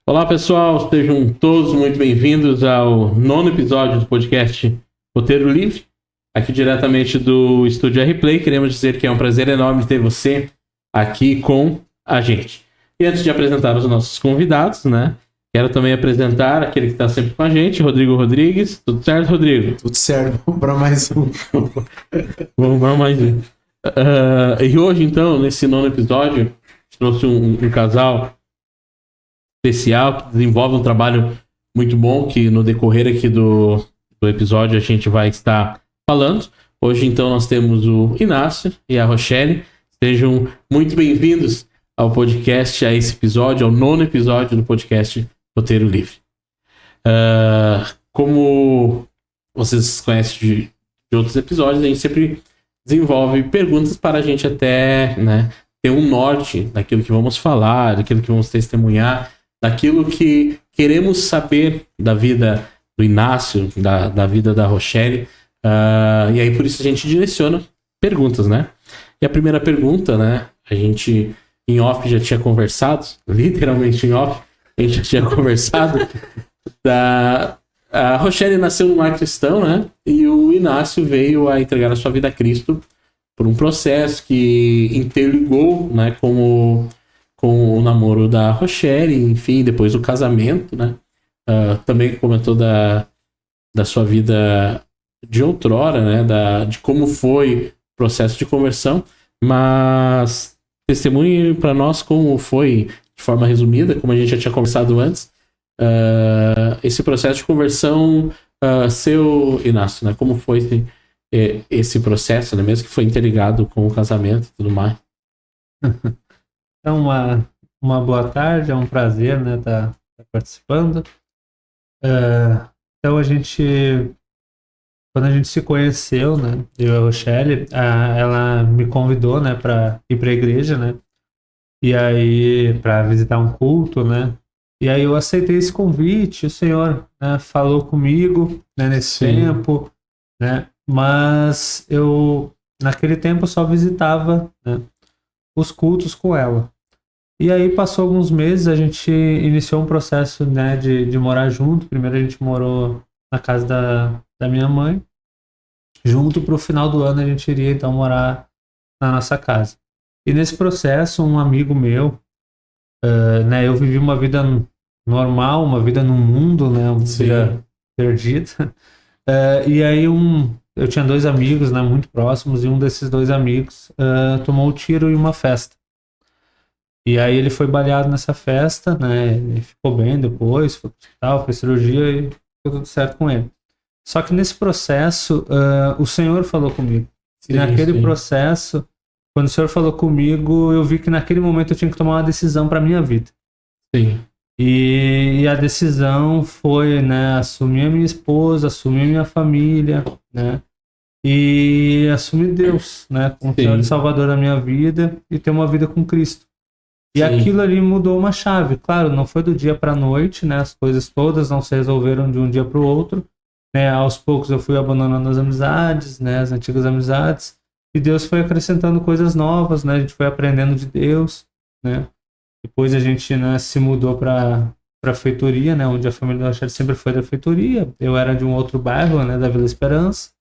Olá pessoal, sejam todos muito bem-vindos ao 9º episódio do podcast Roteiro Livre, aqui diretamente do estúdio R-Play. Queremos dizer que é um prazer enorme ter você aqui com a gente. E antes de apresentar os nossos convidados, né, quero também apresentar aquele que está sempre com a gente, Rodrigo Rodrigues. Tudo certo, Rodrigo? Tudo certo, vamos para mais um. Vamos para mais um. E hoje, então, nesse 9º episódio, a gente trouxe um casal especial que desenvolve um trabalho muito bom que no decorrer aqui do episódio a gente vai estar falando. Hoje, então, nós temos o Inácio e a Rochelle. Sejam muito bem-vindos ao podcast, a esse episódio, ao 9º episódio do podcast Roteiro Livre. Como vocês conhecem de outros episódios, a gente sempre desenvolve perguntas para a gente até, né, ter um norte daquilo que vamos falar, daquilo que vamos testemunhar, daquilo que queremos saber da vida do Inácio, da vida da Rochelle. E aí por isso a gente direciona perguntas, né? E a primeira pergunta, né, a gente em off já tinha conversado, literalmente em off, a gente já tinha conversado. A Rochelle nasceu num lar cristão, né? E o Inácio veio a entregar a sua vida a Cristo por um processo que interligou, né, com o namoro da Rochelle, enfim, depois o casamento, né? Também comentou da sua vida de outrora, né? De como foi o processo de conversão, mas testemunhe para nós como foi, de forma resumida, como a gente já tinha conversado antes, esse processo de conversão seu, Inácio, né? Como foi esse processo, né? Mesmo que foi interligado com o casamento e tudo mais. Então, uma boa tarde, é um prazer, né, estar participando. Então, quando a gente se conheceu, né, eu e a Rochelle, ela me convidou, né, para ir para a igreja, né, e aí para visitar um culto, né, e aí eu aceitei esse convite. O Senhor, né, falou comigo, né, nesse tempo, né, mas eu naquele tempo só visitava, né, os cultos com ela. E aí passou alguns meses, a gente iniciou um processo, né, de morar junto. Primeiro a gente morou na casa da minha mãe. Junto, para o final do ano a gente iria então morar na nossa casa. E nesse processo, um amigo meu, né, eu vivi uma vida normal, uma vida no mundo, né, uma vida perdida. E aí eu tinha dois amigos, né, muito próximos, e um desses dois amigos tomou um tiro em uma festa. E aí ele foi baleado nessa festa, né? Ele ficou bem depois, foi pro hospital, fez cirurgia e ficou tudo certo com ele. Só que nesse processo, o Senhor falou comigo. E naquele processo, quando o Senhor falou comigo, eu vi que naquele momento eu tinha que tomar uma decisão para minha vida. Sim. E a decisão foi, né, assumir a minha esposa, assumir a minha família, né? E assumir Deus, né, como Senhor e Salvador da minha vida, e ter uma vida com Cristo. E aquilo ali mudou uma chave. Claro, não foi do dia para a noite, né? As coisas todas não se resolveram de um dia para o outro, né? Aos poucos eu fui abandonando as amizades, né? As antigas amizades. E Deus foi acrescentando coisas novas, né? A gente foi aprendendo de Deus, né? Depois a gente, né, se mudou para a feitoria, né? Onde a família da Rochelle sempre foi da feitoria. Eu era de um outro bairro, né? Da Vila Esperança.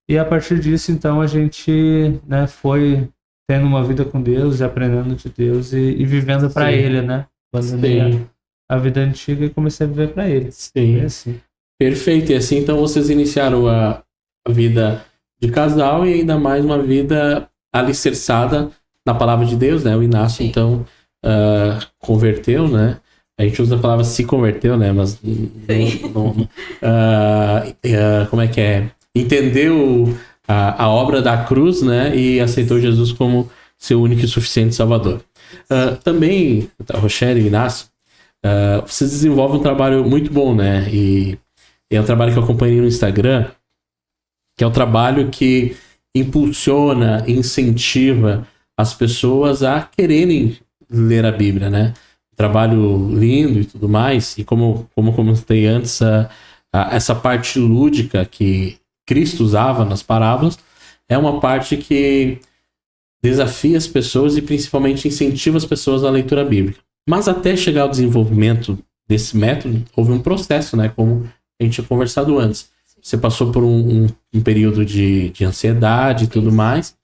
E a partir disso, então, a gente, né, foi tendo uma vida com Deus e aprendendo de Deus e vivendo para Ele, né? Abandonei a vida antiga e comecei a viver para Ele. Sim. Assim. Perfeito. E assim, então, vocês iniciaram a vida de casal e ainda mais uma vida alicerçada na palavra de Deus, né? O Inácio, então, converteu, né? A gente usa a palavra se converteu, né? Mas como é que é? Entendeu a obra da cruz, né? E aceitou Jesus como seu único e suficiente Salvador. Também, Rochelle e Inácio, vocês desenvolvem um trabalho muito bom, né? E é um trabalho que eu acompanhei no Instagram, que é um trabalho que impulsiona, incentiva as pessoas a quererem ler a Bíblia, né? Um trabalho lindo e tudo mais. E como comentei antes, essa parte lúdica que Cristo usava nas parábolas é uma parte que desafia as pessoas e principalmente incentiva as pessoas à leitura bíblica. Mas até chegar ao desenvolvimento desse método, houve um processo, né? Como a gente tinha conversado antes. Você passou por um período de ansiedade e tudo mais.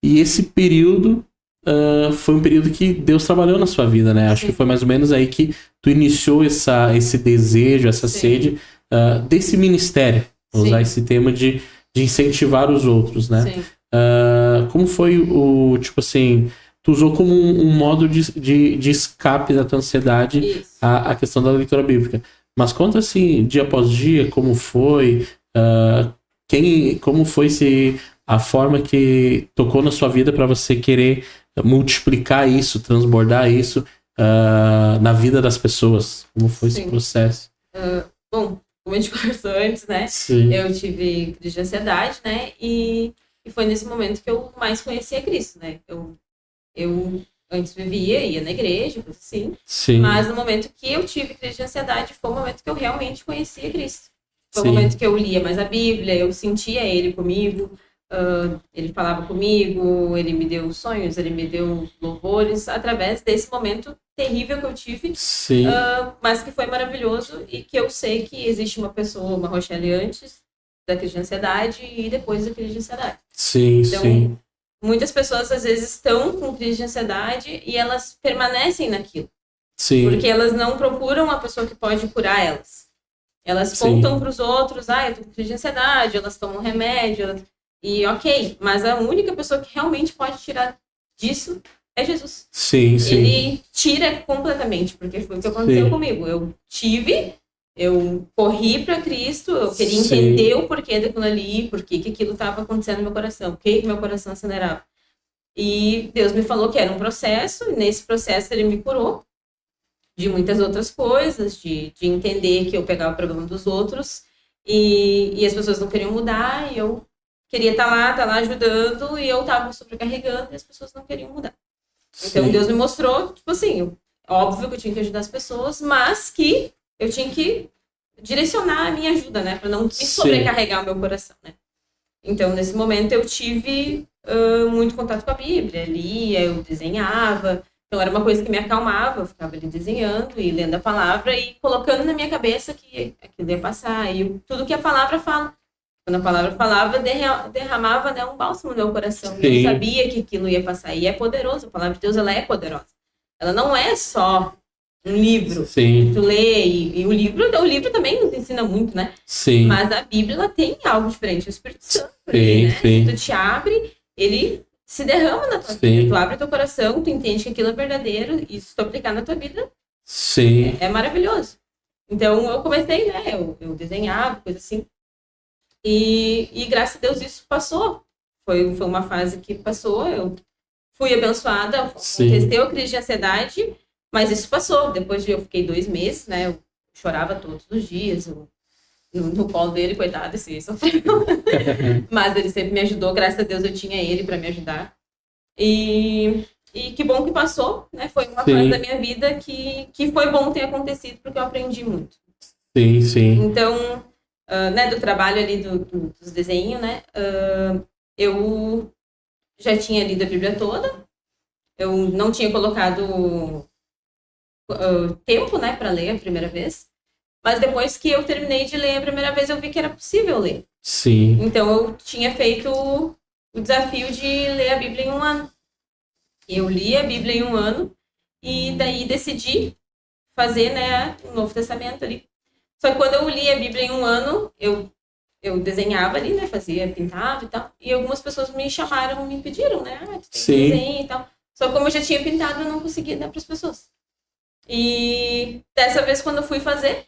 E esse período foi um período que Deus trabalhou na sua vida, né? Acho que foi mais ou menos aí que tu iniciou esse desejo, essa sede desse ministério. Vou usar esse tema de incentivar os outros, né? Como foi tipo assim, tu usou como um modo de escape da tua ansiedade a questão da leitura bíblica. Mas conta assim, dia após dia, como foi, como foi a forma que tocou na sua vida para você querer multiplicar isso, transbordar isso na vida das pessoas? Como foi esse processo? Bom, como a gente conversou antes, né? Sim. Eu tive crise de ansiedade, né? E foi nesse momento que eu mais conheci a Cristo, né? Eu antes ia na igreja, coisa assim. Sim. Mas no momento que eu tive crise de ansiedade, foi o momento que eu realmente conheci a Cristo. Foi o momento que eu lia mais a Bíblia, eu sentia Ele comigo, Ele falava comigo, Ele me deu sonhos, Ele me deu louvores, através desse momento terrível que eu tive, mas que foi maravilhoso e que eu sei que existe uma pessoa, uma Rochelle, antes da crise de ansiedade e depois da crise de ansiedade. Então, muitas pessoas às vezes estão com crise de ansiedade e elas permanecem naquilo. Porque elas não procuram uma pessoa que pode curar elas. Elas contam para os outros, eu tô com crise de ansiedade, elas tomam remédio, e ok, mas a única pessoa que realmente pode tirar disso é Jesus. Ele tira completamente, porque foi o que aconteceu comigo. Eu corri para Cristo, eu queria entender o porquê daquilo ali, por que aquilo estava acontecendo no meu coração, por que meu coração acelerava. E Deus me falou que era um processo, e nesse processo Ele me curou de muitas outras coisas, de entender que eu pegava o problema dos outros, e as pessoas não queriam mudar, e eu queria estar lá ajudando, e eu estava sobrecarregando, e as pessoas não queriam mudar. Então Deus me mostrou, tipo assim, óbvio que eu tinha que ajudar as pessoas, mas que eu tinha que direcionar a minha ajuda, né? Para não me sobrecarregar o meu coração, né? Então, nesse momento, eu tive muito contato com a Bíblia. Lia, eu desenhava. Então, era uma coisa que me acalmava. Eu ficava ali desenhando e lendo a palavra e colocando na minha cabeça que aquilo ia passar. E tudo que a palavra fala. Quando a palavra falava, derramava, né, um bálsamo no meu coração. Eu sabia que aquilo ia passar. E é poderoso. A palavra de Deus, ela é poderosa. Ela não é só um livro que tu lê, e o livro também nos ensina muito, né? Mas a Bíblia, ela tem algo diferente. O Espírito Santo, né? Tu te abre, ele se derrama na tua vida. Tu abre teu coração, tu entende que aquilo é verdadeiro, e se tu aplicar na tua vida, é maravilhoso. Então, eu comecei, né? Eu desenhava, coisa assim. E graças a Deus isso passou. Foi uma fase que passou, eu fui abençoada, aconteceu a crise de ansiedade, mas isso passou. Depois eu fiquei 2 meses, né? Eu chorava todos os dias. No colo dele, coitado, esse sofreu. Mas ele sempre me ajudou. Graças a Deus eu tinha ele para me ajudar. E que bom que passou, né? Foi uma fase da minha vida que foi bom ter acontecido, porque eu aprendi muito. Então, né, do trabalho ali dos desenhos, né? Eu já tinha lido a Bíblia toda. Eu não tinha colocado tempo, né, para ler a primeira vez, mas depois que eu terminei de ler a primeira vez, eu vi que era possível ler. Então eu tinha feito o desafio de ler a Bíblia em 1 ano. Eu li a Bíblia em 1 ano e daí decidi fazer, né, o Novo Testamento ali. Só que quando eu li a Bíblia em 1 ano, eu desenhava ali, né, fazia pintado e tal, e algumas pessoas me chamaram, me pediram, né, tu tem que desenhar e tal. Só que como eu já tinha pintado, eu não conseguia dar para as pessoas. E dessa vez, quando eu fui fazer,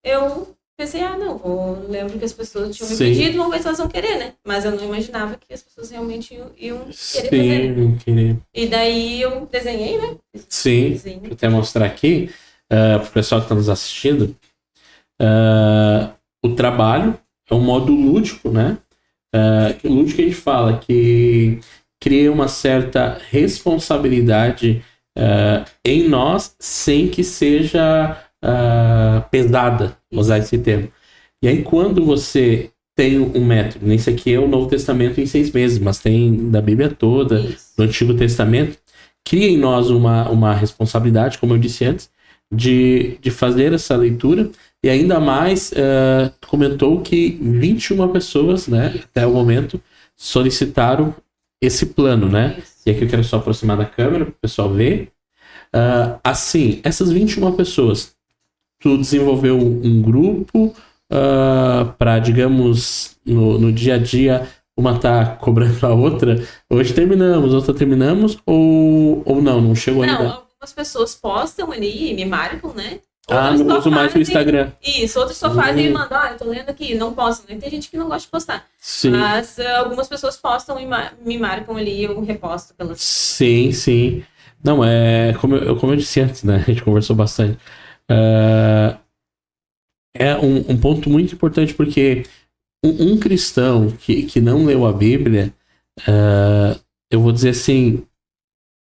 eu pensei, não, lembro que as pessoas tinham me pedido, vamos ver se elas vão querer, né? Mas eu não imaginava que as pessoas realmente iam querer fazer. E daí eu desenhei, né? Vou até mostrar aqui, pro pessoal que está nos assistindo, o trabalho é um modo lúdico, né? Lúdico que a gente fala que cria uma certa responsabilidade em nós, sem que seja pesada, vou usar esse termo. E aí quando você tem um método, nesse aqui é o Novo Testamento em 6 meses, mas tem da Bíblia toda, do Antigo Testamento, cria em nós uma responsabilidade, como eu disse antes, de fazer essa leitura. E ainda mais, comentou que 21 pessoas, né, até o momento, solicitaram esse plano, né? Isso. E aqui eu quero só aproximar da câmera para o pessoal ver. Assim, essas 21 pessoas, tu desenvolveu um grupo para, digamos, no dia a dia, uma tá cobrando a outra. Hoje terminamos, outra terminamos, ou não chegou ainda? Não, algumas pessoas postam ali e me marcam, né? Não uso mais o Instagram. Isso, outros só fazem e mandam, eu tô lendo aqui, não postam, né? Tem gente que não gosta de postar. Sim. Mas algumas pessoas postam e me marcam ali, eu reposto pelas... Sim. Não, como eu disse antes, né? A gente conversou bastante. É um ponto muito importante, porque um cristão que não leu a Bíblia, eu vou dizer assim,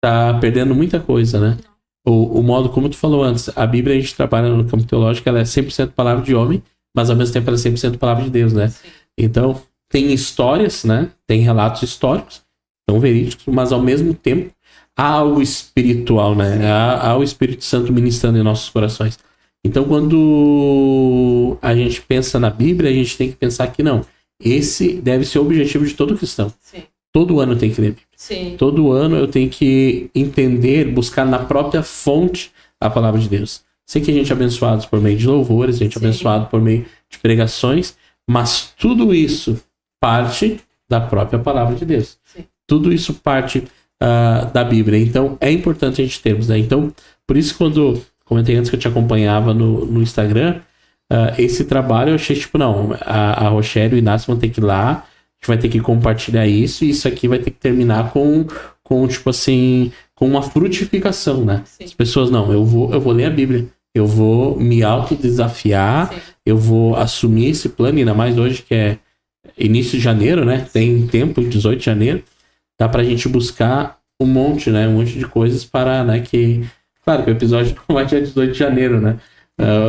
tá perdendo muita coisa, né? O modo, como tu falou antes, a Bíblia, a gente trabalha no campo teológico, ela é 100% palavra de homem, mas ao mesmo tempo ela é 100% palavra de Deus, né? Sim. Então, tem histórias, né? Tem relatos históricos, são verídicos, mas ao mesmo tempo há algo espiritual, né? Há o Espírito Santo ministrando em nossos corações. Então, quando a gente pensa na Bíblia, a gente tem que pensar que não. Esse deve ser o objetivo de todo cristão. Sim. Todo ano tem que ler Bíblia. Sim. Todo ano eu tenho que entender, buscar na própria fonte a palavra de Deus. Sei que a gente é abençoado por meio de louvores, a gente é abençoado por meio de pregações, mas tudo isso parte da própria palavra de Deus. Sim. Tudo isso parte da Bíblia. Então, é importante a gente termos, né? Então, por isso, quando comentei antes que eu te acompanhava no Instagram, esse trabalho eu achei, tipo, não, a Rochelle e o Inácio vão ter que ir lá, a gente vai ter que compartilhar isso, e isso aqui vai ter que terminar com tipo assim, com uma frutificação, né? Sim. As pessoas, não, eu vou ler a Bíblia, eu vou me autodesafiar, eu vou assumir esse plano, ainda mais hoje que é início de janeiro, né? Tem tempo, 18 de janeiro, dá pra gente buscar um monte de coisas para, né, que... Claro que o episódio não vai dia 18 de janeiro, né?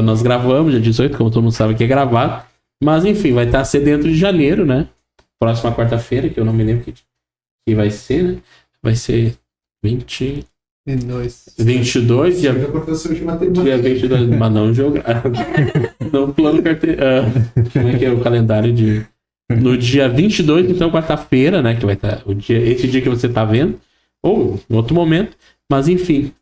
Nós gravamos dia 18, como todo mundo sabe que é gravado, mas enfim, vai estar ser dentro de janeiro, né? Próxima quarta-feira, que eu não me lembro que vai ser, né? Vai ser 22, dia 22, mas não jogar. Não plano carteira. Como é que é o calendário no dia 22, então quarta-feira, né? Que vai estar esse dia que você tá vendo, ou em outro momento, mas enfim,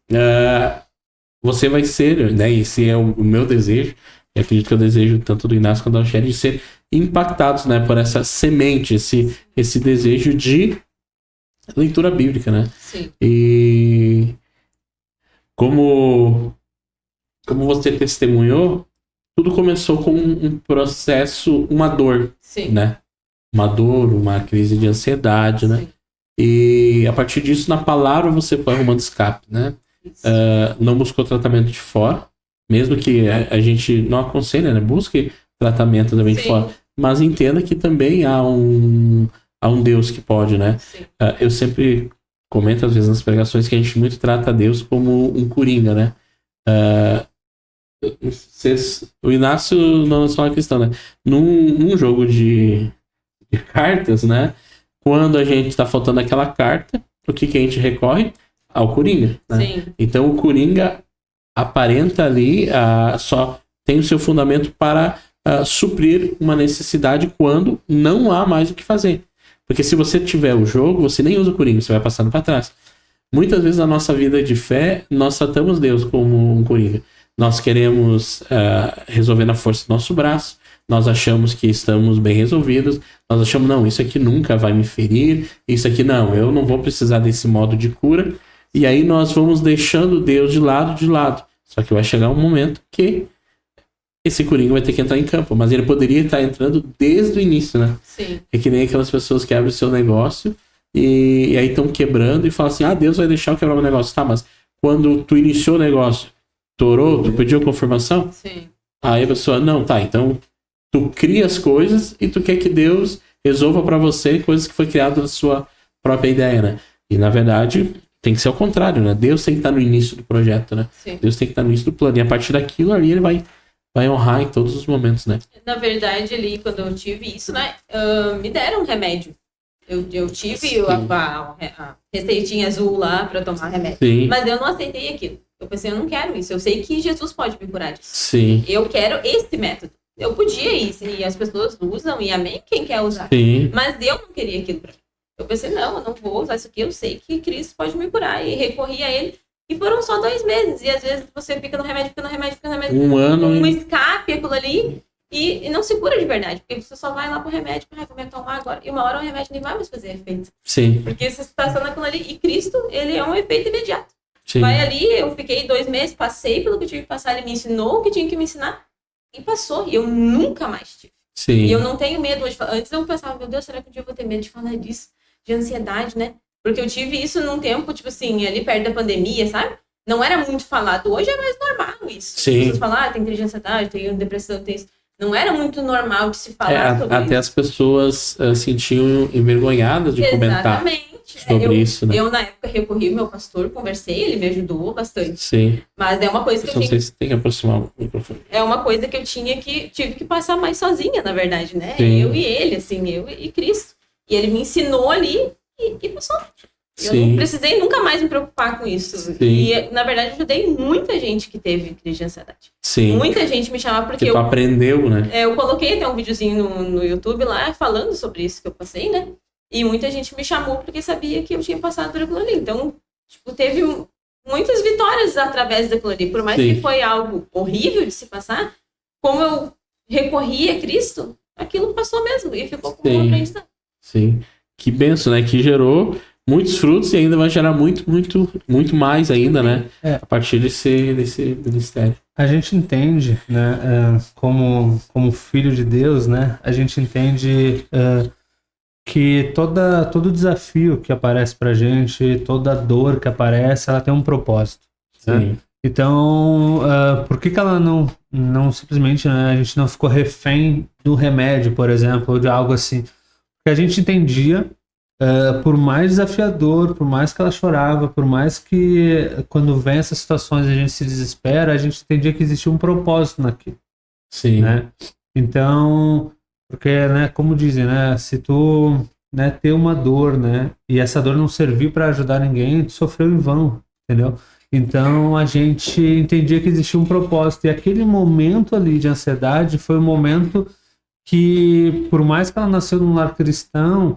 você vai ser, né? Esse é o meu desejo, e acredito que eu desejo tanto do Inácio quanto da Rochelle de ser impactados, né? Por essa semente, esse desejo de leitura bíblica, né? Sim. E como você testemunhou, tudo começou com um processo, uma dor, Sim. né? Uma dor, uma crise de ansiedade, né? Sim. E a partir disso, na palavra, você foi arrumando escape, né? Não buscou tratamento de fora, mesmo que a gente não aconselha, né? Busque tratamento também de fora, mas entenda que também há um Deus que pode, né? Eu sempre comento às vezes nas pregações que a gente muito trata Deus como um coringa, né? O Inácio não fala cristão, né? Num jogo de cartas, né? Quando a gente tá faltando aquela carta, o que a gente recorre? Ao coringa, né? Sim. Então o coringa aparenta ali, só tem o seu fundamento para suprir uma necessidade quando não há mais o que fazer. Porque se você tiver o jogo, você nem usa o coringa, você vai passando para trás. Muitas vezes na nossa vida de fé, nós tratamos Deus como um coringa. Nós queremos resolver na força do nosso braço, nós achamos que estamos bem resolvidos, nós achamos, não, isso aqui nunca vai me ferir, isso aqui não, eu não vou precisar desse modo de cura, e aí nós vamos deixando Deus de lado. Só que vai chegar um momento que esse coringa vai ter que entrar em campo, mas ele poderia estar entrando desde o início, né? Sim. É que nem aquelas pessoas que abrem o seu negócio e aí estão quebrando e falam assim, Deus vai deixar eu quebrar o negócio. Tá, mas quando tu iniciou o negócio, torou, tu pediu confirmação? Sim. Aí a pessoa, não, tá, então tu cria as coisas e tu quer que Deus resolva pra você coisas que foi criado na sua própria ideia, né? E na verdade tem que ser ao contrário, né? Deus tem que estar no início do projeto, né? Sim. Deus tem que estar no início do plano. E a partir daquilo ali ele vai honrar em todos os momentos, né? Na verdade, ali, quando eu tive isso, né? Me deram um remédio. Eu tive a receitinha azul lá pra tomar remédio. Sim. Mas eu não aceitei aquilo. Eu pensei, eu não quero isso. Eu sei que Jesus pode me curar disso. Sim. Eu quero esse método. Eu podia ir, e as pessoas usam, e amém quem quer usar. Sim. Mas eu não queria aquilo pra mim. Eu pensei, não, eu não vou usar isso aqui, eu sei que Cristo pode me curar. E recorri a ele. E foram só 2 meses. E às vezes você fica no remédio, Um ano. um escape, aquilo ali. E não se cura de verdade. Porque você só vai lá pro remédio, vou me acalmar agora. E uma hora o remédio nem vai mais fazer efeito. Sim. Porque você está só naquilo ali. E Cristo, ele é um efeito imediato. Sim. Vai ali, eu fiquei 2 meses, passei pelo que eu tive que passar, ele me ensinou o que tinha que me ensinar. E passou. E eu nunca mais tive. Sim. E eu não tenho medo hoje. Antes eu pensava, meu Deus, será que um dia eu vou ter medo de falar disso? De ansiedade, né? Porque eu tive isso num tempo, tipo assim, ali perto da pandemia, sabe? Não era muito falado. Hoje é mais normal isso. Sim. As pessoas falam, tem crise de ansiedade, tem depressão, tem isso. Não era muito normal de se falar sobre até isso. as pessoas sentiam envergonhadas de comentar sobre isso, né? Eu, na época, recorri ao meu pastor, conversei, ele me ajudou bastante. Sim. Mas é uma coisa que eu não sei se tem que aproximar o microfone. É uma coisa que eu tive que passar mais sozinha, na verdade, né? Sim. Eu e ele, assim, eu e Cristo. E ele me ensinou ali e passou. Eu Sim. não precisei nunca mais me preocupar com isso. Sim. E, na verdade, eu ajudei muita gente que teve crise de ansiedade. Sim. Muita gente me chamava porque tu aprendeu, né? eu coloquei até um videozinho no YouTube lá, falando sobre isso que eu passei, né? E muita gente me chamou porque sabia que eu tinha passado por aquilo ali. Então, tipo, teve muitas vitórias através daquilo ali. Por mais Sim. que foi algo horrível de se passar, como eu recorri a Cristo, aquilo passou mesmo. E ficou como um aprendizado. Sim. Que benção, né? Que gerou muitos frutos e ainda vai gerar muito, muito, muito mais ainda, né? A partir desse ministério. A gente entende, né, como filho de Deus, né? A gente entende que todo desafio que aparece pra gente, toda dor que aparece, ela tem um propósito. Né? Sim. Então, por que ela não simplesmente, né, a gente não ficou refém do remédio, por exemplo, ou de algo assim? Porque a gente entendia, por mais desafiador, por mais que ela chorava, por mais que quando vem essas situações a gente se desespera, a gente entendia que existia um propósito naquilo. Sim. Né? Então, porque, né, como dizem, né, se tu, né, ter uma dor, né, e essa dor não servir para ajudar ninguém, tu sofreu em vão, entendeu? Então a gente entendia que existia um propósito, e aquele momento ali de ansiedade foi um momento que, por mais que ela nasceu num lar cristão,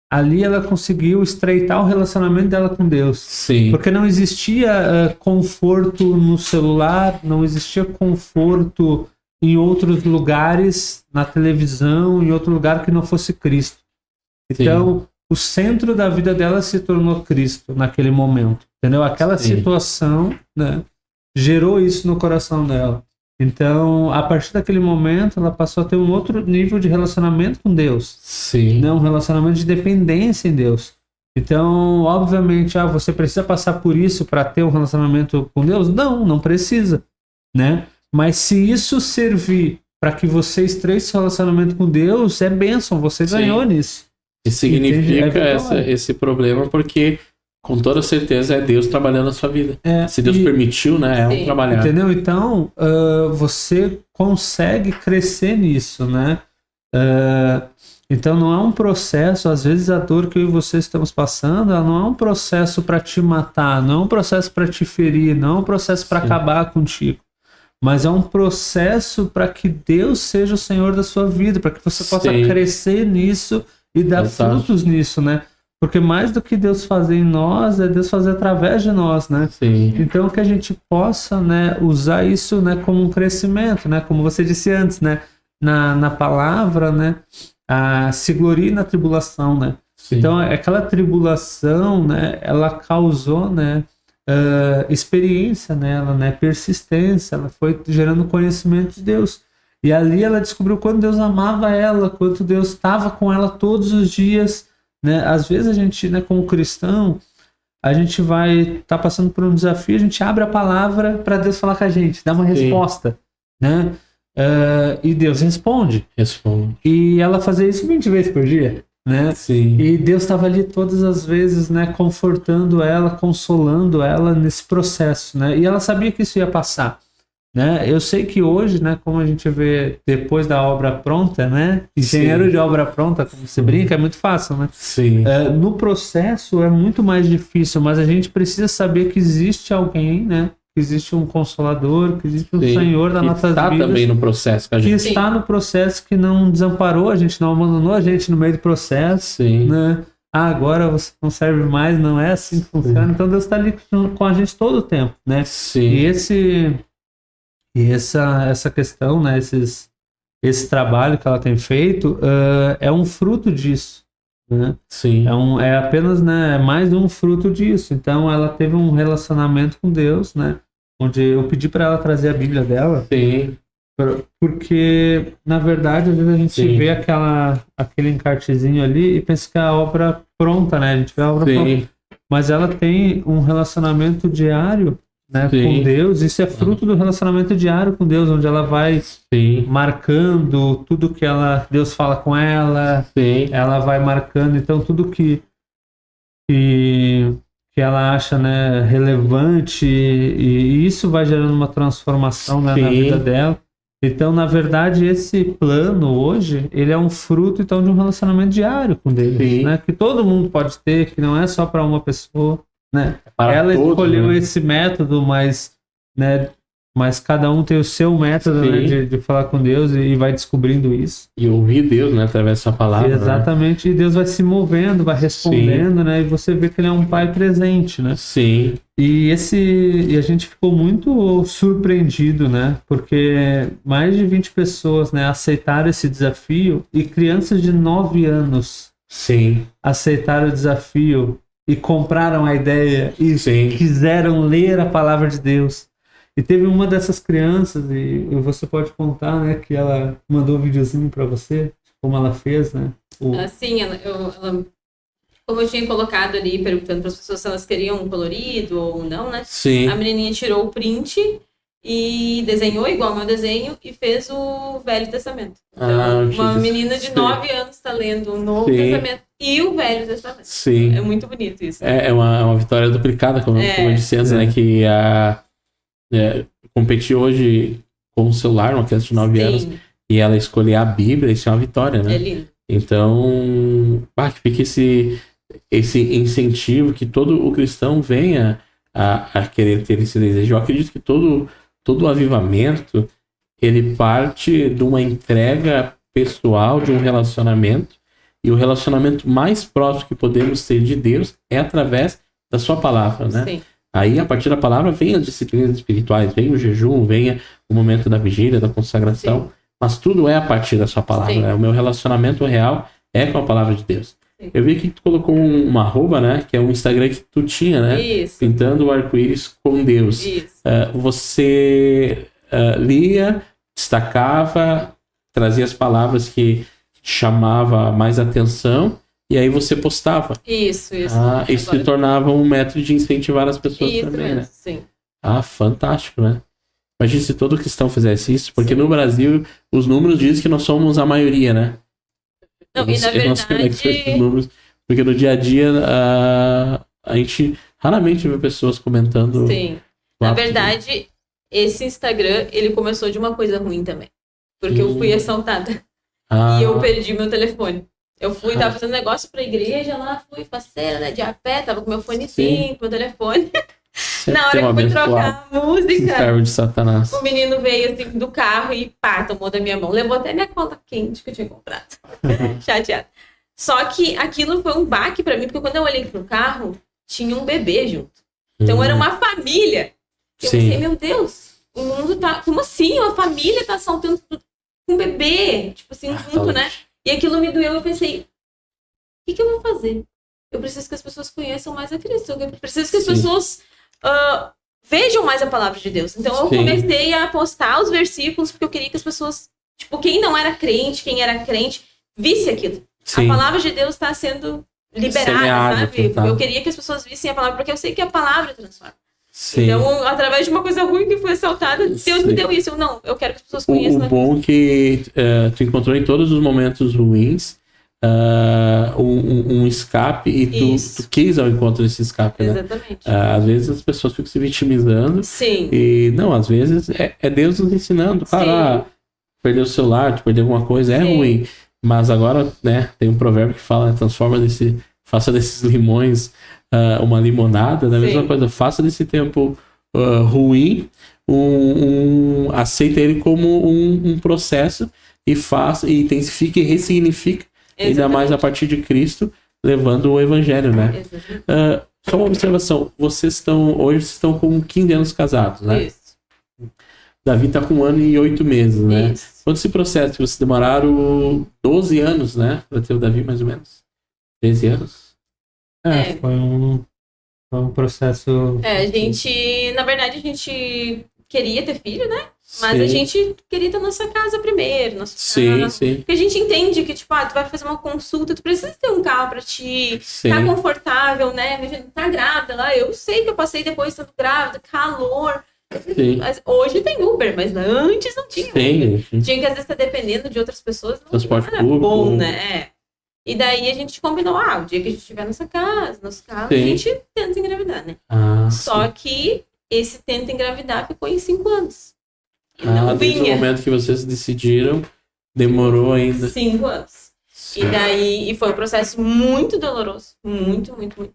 ali ela conseguiu estreitar o relacionamento dela com Deus. Sim. Porque não existia conforto no celular, não existia conforto em outros lugares, na televisão, em outro lugar que não fosse Cristo. Então, o centro da vida dela se tornou Cristo naquele momento. Entendeu? Aquela situação, né, gerou isso no coração dela. Então, a partir daquele momento, ela passou a ter um outro nível de relacionamento com Deus. Sim. Né? Um relacionamento de dependência em Deus. Então, obviamente, você precisa passar por isso para ter um relacionamento com Deus? Não precisa. Né? Mas se isso servir para que você estreite seu relacionamento com Deus, é bênção, você ganhou nisso. E significa esse problema porque, com toda certeza, é Deus trabalhando na sua vida. Se Deus permitiu, né? É um trabalhar. Entendeu? Então, você consegue crescer nisso, né? Então, não é um processo, às vezes a dor que eu e você estamos passando, ela não é um processo para te matar, não é um processo para te ferir, não é um processo para acabar contigo. Mas é um processo para que Deus seja o Senhor da sua vida, para que você possa crescer nisso e dar frutos nisso, né? Porque mais do que Deus fazer em nós, é Deus fazer através de nós, né? Sim. Então, que a gente possa, né, usar isso, né, como um crescimento, né? Como você disse antes, né? Na palavra, né? Se glorie na tribulação, né? Sim. Então, aquela tribulação, né? Ela causou, né? Experiência nela, né? Persistência. Ela foi gerando conhecimento de Deus. E ali ela descobriu quanto Deus amava ela, quanto Deus estava com ela todos os dias, né? Às vezes a gente, né, como cristão, a gente vai estar passando por um desafio, a gente abre a palavra para Deus falar com a gente, dar uma resposta, né? E Deus responde. E ela fazia isso 20 vezes por dia, né? Sim. E Deus estava ali todas as vezes, né, confortando ela, consolando ela nesse processo, né? E ela sabia que isso ia passar. Né? Eu sei que hoje, né, como a gente vê depois da obra pronta, né, engenheiro de obra pronta, como você brinca, é muito fácil, né? Sim. No processo é muito mais difícil, mas a gente precisa saber que existe alguém, né, que existe um Consolador, que existe um Sim, Senhor das que nossas está vidas. também no processo com a Que gente. está no processo, que não desamparou a gente, não abandonou a gente no meio do processo, Sim. né? Agora você não serve mais, não é assim que funciona. Então Deus está ali com a gente todo o tempo, né? Sim. Essa questão, né? Esse trabalho que ela tem feito é um fruto disso, né? Sim. É apenas, né, mais um fruto disso. Então ela teve um relacionamento com Deus, né? Onde eu pedi para ela trazer a Bíblia dela. Sim. Porque, na verdade, às vezes a gente Sim. vê aquele encartezinho ali e pensa que é a obra pronta, né? A gente vê a obra pronta. Sim. Mas ela tem um relacionamento diário, né, Sim. com Deus. Isso é fruto do relacionamento diário com Deus, onde ela vai Sim. marcando tudo que Deus fala com ela, Sim. ela vai marcando. Então, tudo que ela acha, né, relevante, e isso vai gerando uma transformação, né, na Sim. vida dela. Então, na verdade, esse plano hoje, ele é um fruto, então, de um relacionamento diário com Deus, Sim. né, que todo mundo pode ter, que não é só para uma pessoa, né. Para Ela todos, escolheu né? esse método, mas cada um tem o seu método, né, Sim. de falar com Deus, e vai descobrindo isso. E ouvir Deus, né? Através dessa palavra. Né? Exatamente, e Deus vai se movendo, vai respondendo, né, e você vê que ele é um pai presente, né. Sim. E a gente ficou muito surpreendido, né? Porque mais de 20 pessoas, né, aceitaram esse desafio, e crianças de 9 anos Sim. aceitaram o desafio e compraram a ideia e Sim. quiseram ler a palavra de Deus. E teve uma dessas crianças, e você pode contar, né, que ela mandou um videozinho para você, como ela fez, né? Sim, como eu tinha colocado ali, perguntando para as pessoas se elas queriam um colorido ou não, né? Sim. A menininha tirou o print e desenhou igual ao meu desenho e fez o Velho Testamento. Então, uma menina de 9 anos está lendo o Novo Testamento e o Velho Testamento. Sim. É muito bonito isso. É uma vitória duplicada, como eu disse antes, né? Que competir hoje com o celular, uma criança de 9 anos, e ela escolher a Bíblia, isso é uma vitória, né? É lindo. Então, que fica esse incentivo que todo o cristão venha a querer ter esse desejo. Eu acredito que todo o avivamento, ele parte de uma entrega pessoal, de um relacionamento, e o relacionamento mais próximo que podemos ter de Deus é através da sua palavra, né? Sim. Aí, a partir da palavra, vem as disciplinas espirituais, vem o jejum, vem o momento da vigília, da consagração, mas tudo é a partir da sua palavra, né? O meu relacionamento real é com a palavra de Deus. Eu vi que tu colocou uma arroba, né? Que é um Instagram que tu tinha, né? Isso. Pintando o arco-íris com Deus. Isso. Você lia, destacava, trazia as palavras que chamava mais atenção, e aí você postava. Isso. Isso se tornava um método de incentivar as pessoas também, mesmo, né? Sim. Fantástico, né? Imagina se todo cristão fizesse isso, porque no Brasil os números dizem que nós somos a maioria, né? Não, e na Eu não sei como é que são verdade... esses números, porque no dia a dia a gente raramente vê pessoas comentando. Sim. Na verdade, esse Instagram, ele começou de uma coisa ruim também. Porque eu fui assaltada. E eu perdi meu telefone. Eu tava fazendo negócio pra igreja lá, fui faceira, né, de a pé, tava com meu fonezinho, com meu telefone. Na hora que eu fui trocar a música, servo de Satanás. o menino veio assim do carro e tomou da minha mão. Levou até minha conta quente que eu tinha comprado. Chateada. Só que aquilo foi um baque pra mim, porque quando eu olhei pro carro, tinha um bebê junto. Então era uma família. Eu pensei, meu Deus, o mundo tá... Como assim? Uma família tá assaltando um bebê, tipo assim, junto, né? E aquilo me doeu, eu pensei, o que eu vou fazer? Eu preciso que as pessoas conheçam mais a Cristo. Eu preciso que as pessoas vejam mais a palavra de Deus. Então eu comecei a postar os versículos, porque eu queria que as pessoas, tipo, quem não era crente, quem era crente, visse aquilo. A palavra de Deus está sendo liberada, sabe? Tá. Eu queria que as pessoas vissem a palavra, porque eu sei que a palavra transforma. Sim. Então, através de uma coisa ruim que foi assaltada, Deus me deu isso. Eu quero que as pessoas conheçam. O bom é que tu encontrou em todos os momentos ruins um escape, e tu quis ao encontro desse escape, né? Exatamente. Às vezes as pessoas ficam se vitimizando. Sim. E não, às vezes é Deus nos ensinando. Claro, perder o celular, tu perder alguma coisa, é ruim. Mas agora, né, tem um provérbio que fala, faça desses limões uma limonada, da mesma coisa, faça desse tempo ruim, aceita ele como um processo e faz, e intensifica e ressignifica, ainda mais a partir de Cristo, levando o evangelho, né? Só uma observação, vocês estão com 15 anos casados, né? Isso. Davi tá com 1 ano e 8 meses, né? Isso. Quanto esse processo? Vocês demoraram 12 anos, né? Pra ter o Davi, mais ou menos? 13 anos? Foi um processo... Na verdade, a gente queria ter filho, né? Mas Sim. a gente queria ter nossa casa primeiro, nossa Sim, casa. sim. Porque a gente entende que, tipo, tu vai fazer uma consulta, tu precisa ter um carro pra ti, Sim. tá confortável, né? Imagina, tá grávida lá, eu sei que eu passei depois estando grávida, calor. Sim. Mas hoje tem Uber, mas antes não tinha Uber. Sim. Tinha que às vezes estar dependendo de outras pessoas, Transporte não era público. bom, né? E daí a gente combinou, o dia que a gente tiver nossa casa, nosso carro, Sim. a gente tenta engravidar, né? Só que esse tenta engravidar ficou em 5 anos. E não Desde o vinha. momento que vocês decidiram, demorou ainda. 5 anos. E daí foi um processo muito doloroso. Muito, muito, muito.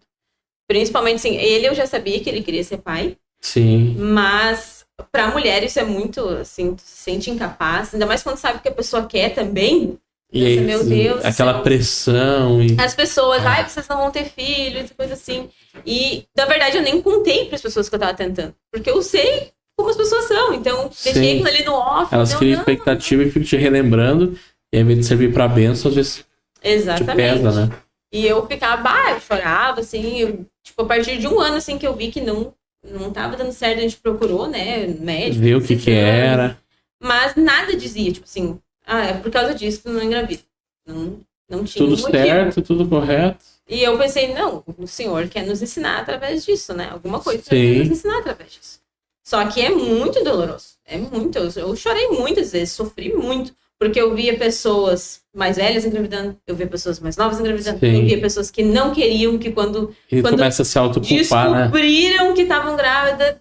Principalmente, assim, eu já sabia que ele queria ser pai. Sim. Mas pra mulher isso é muito, assim, tu se sente incapaz. Ainda mais quando sabe que a pessoa quer também. E aí, Meu Deus do aquela céu. pressão e... As pessoas, vocês não vão ter filho, coisa assim. E, na verdade, eu nem contei pras pessoas que eu tava tentando. Porque eu sei como as pessoas são. Então, deixei Sim. aquilo ali no off. Elas criam expectativa e ficam te relembrando. E ao invés de servir pra bênção, às vezes te Exatamente. pesa, né? E eu ficava, eu chorava, assim, tipo, a partir de 1 ano, assim, que eu vi que não tava dando certo, a gente procurou, né, médico. Ver o que era. Mas nada dizia, tipo assim, é por causa disso que tu não engravida. Não tinha Tudo motivo. certo, tudo correto. E eu pensei, não, o senhor quer nos ensinar através disso, né? Alguma coisa Sim. quer nos ensinar através disso. Só que é muito doloroso. É muito. Eu chorei muitas vezes, sofri muito. Porque eu via pessoas mais velhas engravidando, eu via pessoas mais novas engravidando, Sim. eu via pessoas que não queriam, que quando Começa a se autoculpar, né? descobriram que estavam grávidas,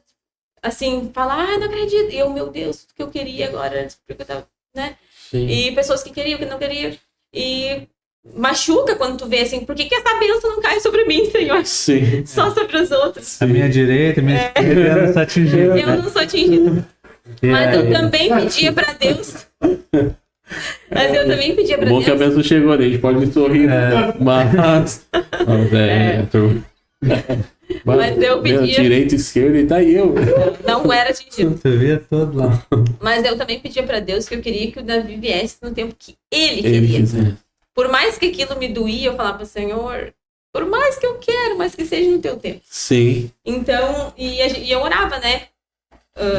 assim, falar, não acredito. E eu, meu Deus, o que eu queria agora, porque eu tava, né? Sim. E pessoas que queriam, que não queriam. E machuca quando tu vê assim, por que essa bênção não cai sobre mim, Senhor? Sim. Só sobre os outros. A minha direita, a minha esquerda, ela não está atingida. Eu não sou atingida. Mas eu também pedia pra Deus. Mas eu também pedia pra Bom que a Deus. bênção chegou, né? A gente pode me sorrir, mas... Mas eu pedia- Direita, esquerda, e tá aí eu. Não era atingido. Tu via todo lá. Mas eu também pedia pra Deus que eu queria que o Davi viesse no tempo que ele Ele queria. quiser. Por mais que aquilo me doía, eu falava, Senhor, por mais que eu quero, mas que seja no teu tempo. Sim. Então, e eu orava, né?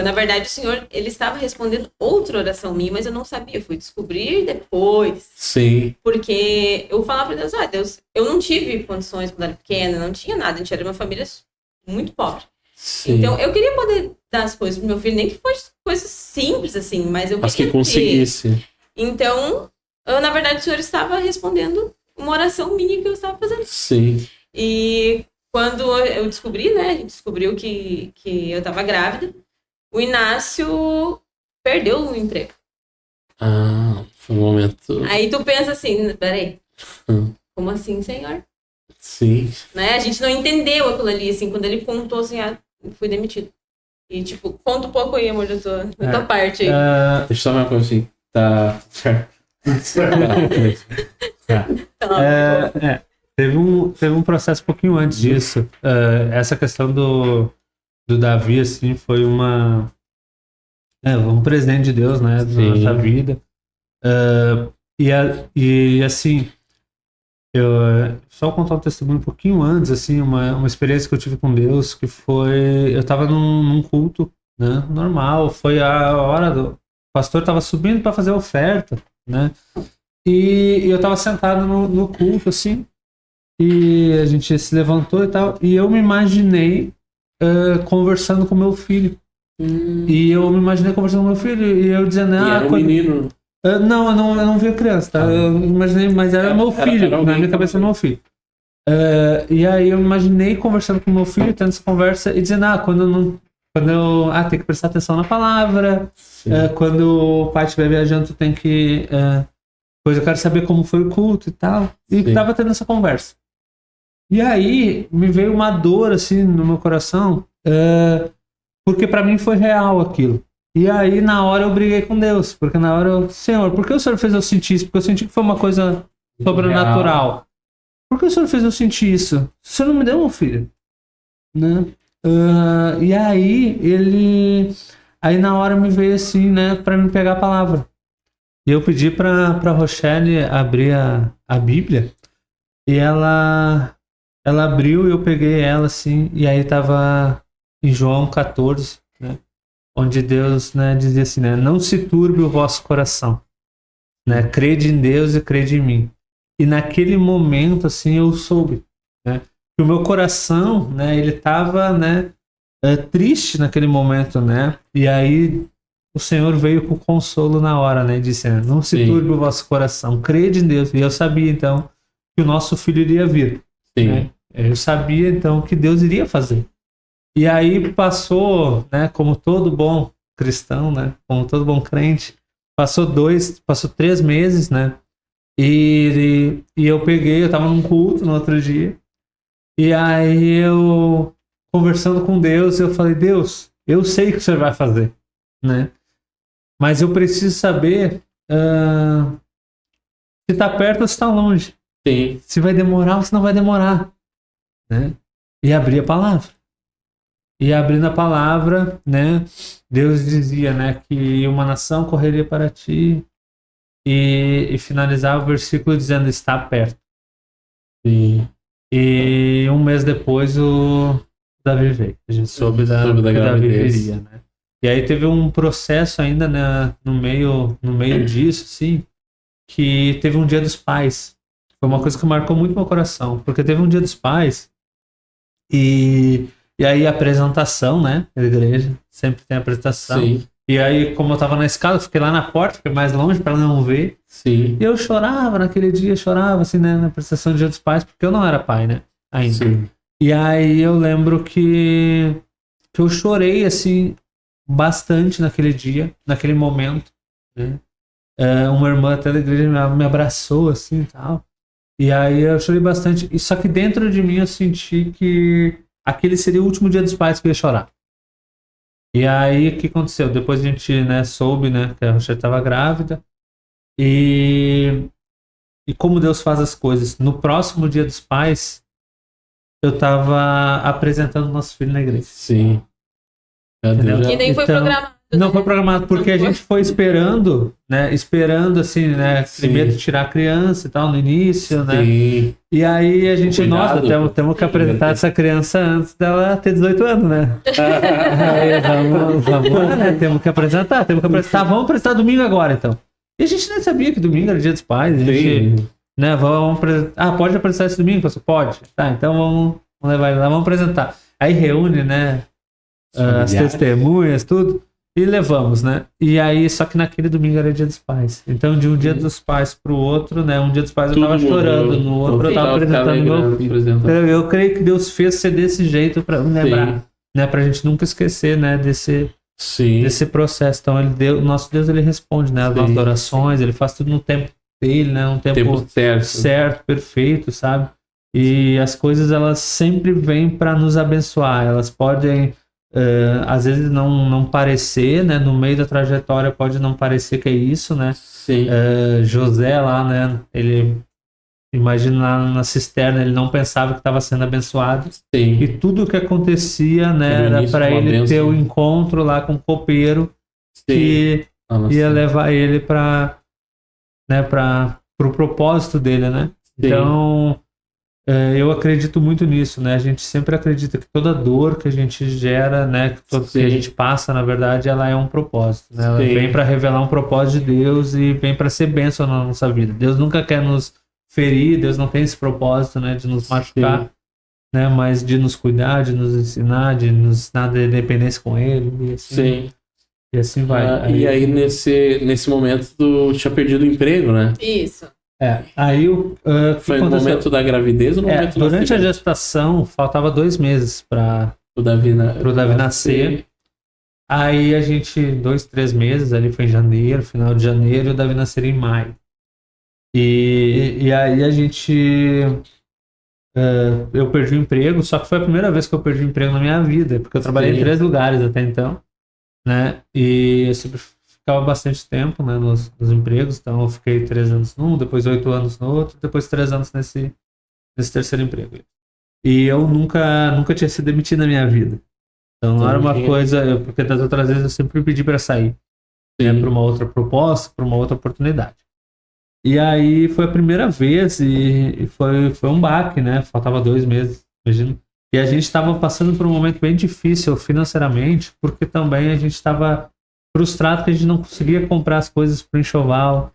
Na verdade, o Senhor, ele estava respondendo outra oração minha, mas eu não sabia. Eu fui descobrir depois. Sim. Porque eu falava pra Deus, Deus, eu não tive condições quando era pequena, não tinha nada. A gente era uma família muito pobre. Sim. Então, eu queria poder dar as coisas pro meu filho, nem que fosse coisas simples, assim, mas eu Mas queria que conseguisse. ter. Então, na verdade, o Senhor estava respondendo uma oração minha que eu estava fazendo. Sim. E quando eu descobri, né, a gente descobriu que eu estava grávida, o Inácio perdeu o emprego. Foi um momento... Aí tu pensa assim, peraí, Hum. como assim, Senhor? Sim. Né? A gente não entendeu aquilo ali, assim, quando ele contou assim, fui demitido. E tipo, conta um pouco aí, amor, da tua parte aí. Deixa eu só uma coisa assim. Tá certo. Teve um processo um pouquinho antes disso. Essa questão do Davi, assim, foi um presente de Deus, né, na Sim. nossa vida. E assim, eu só contar um testemunho um pouquinho antes, assim, uma experiência que eu tive com Deus, que foi, eu tava num culto, né, normal, foi a hora o pastor tava subindo para fazer a oferta, né, e eu tava sentado no culto, assim, e a gente se levantou e tal, e eu me imaginei conversando com meu filho. E eu me imaginei conversando com meu filho, e eu dizendo, E era um menino. não, eu não vi a criança, tá? Eu imaginei, mas era meu filho, era na alguém minha cabeça era meu filho. E aí eu me imaginei conversando com meu filho, tendo essa conversa, e dizendo, quando eu tem que prestar atenção na palavra, Sim. quando o pai estiver viajando, tu tem que... pois eu quero saber como foi o culto e tal. E Sim. tava tendo essa conversa. E aí me veio uma dor, assim, no meu coração, Porque pra mim foi real aquilo. E aí, na hora, eu briguei com Deus. Porque na hora eu... Senhor, por que o Senhor fez eu sentir isso? Porque eu senti que foi uma coisa sobrenatural. Por que o Senhor fez eu sentir isso? O Senhor não me deu um filho. Né? E aí, ele... Aí, na hora, me veio assim, né? Pra me pegar a palavra. E eu pedi pra Rochelle abrir a Bíblia. E ela abriu e eu peguei ela assim. E aí tava em João 14, né? Onde Deus, né, dizia assim, né? Não se turbe o vosso coração. Né? Crede em Deus e crede em mim. E naquele momento, assim, eu soube, né? Que o meu coração, né? Ele tava, né? Triste naquele momento, né? E aí o Senhor veio com consolo na hora, né? Disse, não se turbe o vosso coração, crede em Deus. E eu sabia, então, que o nosso filho iria vir. Né? Eu sabia, então, que Deus iria fazer. E aí passou, né? Como todo bom cristão, né? Como todo bom crente, passou 3 meses, né? E eu tava num culto no outro dia. E aí eu, conversando com Deus, eu falei, Deus, eu sei o que o Senhor vai fazer, né? Mas eu preciso saber se tá perto ou se tá longe. Sim. Se vai demorar ou se não vai demorar. Né? E abri a palavra. E abrindo a palavra, né? Deus dizia, né? Que uma nação correria para ti. E finalizava o versículo dizendo, está perto. Sim. E um mês depois o Davi veio. A gente soube da que Davi gravidez. Viria, né? E aí teve um processo ainda, né, no meio disso, assim, que teve um Dia dos Pais. Foi uma coisa que marcou muito meu coração, porque teve um Dia dos Pais e aí a apresentação, né, da igreja, sempre tem apresentação. Sim. E aí, como eu tava na escada, eu fiquei lá na porta, fiquei mais longe para não ver. Sim. E eu chorava naquele dia, assim, né, na apresentação do Dia dos Pais, porque eu não era pai, né, ainda. Sim. E aí eu lembro que eu chorei, assim, bastante naquele dia, naquele momento, né? Uma irmã até da igreja me abraçou assim e tal. E aí eu chorei bastante. E só que dentro de mim eu senti que aquele seria o último Dia dos Pais que eu ia chorar. E aí o que aconteceu? Depois a gente, né, soube, né, que a Rochelle estava grávida. E como Deus faz as coisas. No próximo Dia dos Pais, eu estava apresentando nosso filho na igreja. Sim. E nem foi programado. Não foi programado, porque a gente foi esperando, né? Esperando, assim, né? Primeiro tirar a criança e tal, no início, né? Sim. E aí a gente, Cuidado. nossa, temos que apresentar essa criança antes dela ter 18 anos, né? Aí vamos lá, né? Temos que apresentar. Vamos apresentar domingo agora, então. E a gente nem sabia que domingo era Dia dos Pais. A gente, né? Vamos apresentar. Pode apresentar esse domingo? Pode. Tá, então vamos levar ele lá, vamos apresentar. Aí reúne, né? As testemunhas, tudo. E levamos, né? E aí, só que naquele domingo era Dia dos Pais. Então, de um Dia dos Pais pro outro, né? Um Dia dos Pais eu tava chorando, no outro eu tava apresentando meu filho. Eu creio que Deus fez ser desse jeito pra me lembrar, né? Pra gente nunca esquecer, né? Desse processo. Então, o nosso Deus, ele responde, né? As nossas orações, ele faz tudo no tempo dele, né? Um tempo certo, perfeito, sabe? E as coisas, elas sempre vêm para nos abençoar. Elas podem... às vezes não parecer, né? No meio da trajetória pode não parecer que é isso, né? Sim. José lá, né? Ele, imagina lá na cisterna, ele não pensava que estava sendo abençoado. Sim. E tudo o que acontecia, né? Era para ele ter o encontro lá com o copeiro que ia levar ele para o propósito dele, né? Então... eu acredito muito nisso, né? A gente sempre acredita que toda dor que a gente gera, né? Que a gente passa, na verdade, ela é um propósito, né? Ela vem para revelar um propósito de Deus e vem para ser bênção na nossa vida. Deus nunca quer nos ferir, Deus não tem esse propósito, né? De nos machucar, né? Mas de nos cuidar, de nos ensinar da independência com Ele. E assim, e assim vai. E aí, nesse momento, tu tinha perdido o emprego, né? Isso. Aí foi no momento da gravidez ou no momento durante a gestação, faltava 2 meses para o Davi nascer. Aí a gente, 2, 3 meses, ali foi em janeiro, final de janeiro, e o Davi nasceria em maio. E aí a gente eu perdi o emprego, só que foi a primeira vez que eu perdi o emprego na minha vida, porque eu trabalhei em 3 lugares até então, né? E eu sempre ficava bastante tempo, né, nos empregos, então eu fiquei 3 anos num, depois 8 anos no outro, depois 3 anos nesse terceiro emprego. E eu nunca tinha sido demitido na minha vida. Então não era uma coisa, porque das outras vezes eu sempre pedi para sair, né, para uma outra proposta, para uma outra oportunidade. E aí foi a primeira vez e foi um baque, né? Faltava 2 meses, imagina. E a gente estava passando por um momento bem difícil financeiramente, porque também a gente estava frustrado que a gente não conseguia comprar as coisas para o enxoval,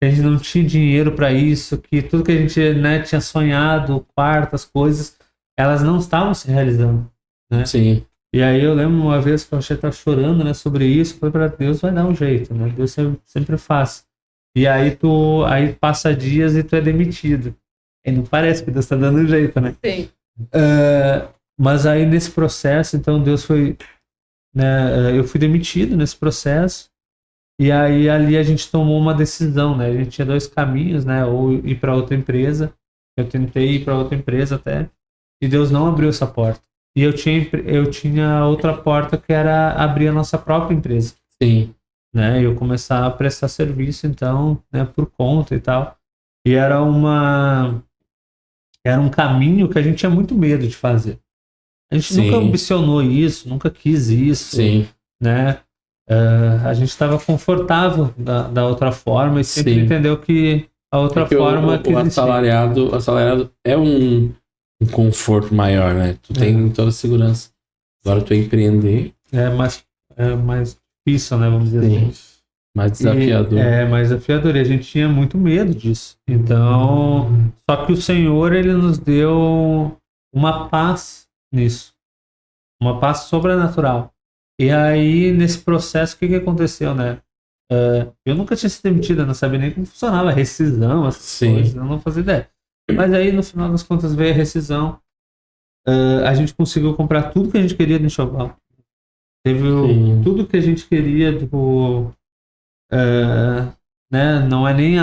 que a gente não tinha dinheiro para isso, que tudo que a gente, né, tinha sonhado, o quarto, as coisas, elas não estavam se realizando, né? Sim. E aí eu lembro uma vez que eu achei que estava chorando, né, sobre isso, foi para Deus vai dar um jeito, né? Deus sempre faz. E aí aí passa dias e tu é demitido. E não parece que Deus está dando um jeito, né? Sim. Mas aí nesse processo, então Deus foi, né, eu fui demitido nesse processo. E aí ali a gente tomou uma decisão, né? A gente tinha 2 caminhos, né? Ou ir para outra empresa. Eu tentei ir para outra empresa até, e Deus não abriu essa porta. E eu tinha outra porta que era abrir a nossa própria empresa. Sim. Né? Eu começar a prestar serviço, então, né, por conta e tal. E era um caminho que a gente tinha muito medo de fazer. A gente nunca ambicionou isso, nunca quis isso. Sim. Né? A gente estava confortável da outra forma e sempre entendeu que a outra forma o assalariado é um conforto maior, né? Tu tem toda a segurança. Agora tu empreender é mais difícil, né? Vamos dizer assim. Mais desafiador. Mais desafiador. E a gente tinha muito medo disso. Então, só que o Senhor, ele nos deu uma paz nisso. Uma paz sobrenatural. E aí, nesse processo, o que aconteceu, né? Eu nunca tinha sido demitido, eu não sabia nem como funcionava a rescisão, essas coisas, eu não fazia ideia. Mas aí, no final das contas, veio a rescisão. A gente conseguiu comprar tudo que a gente queria no enxoval. Teve tudo que a gente queria, tipo, né? Não é nem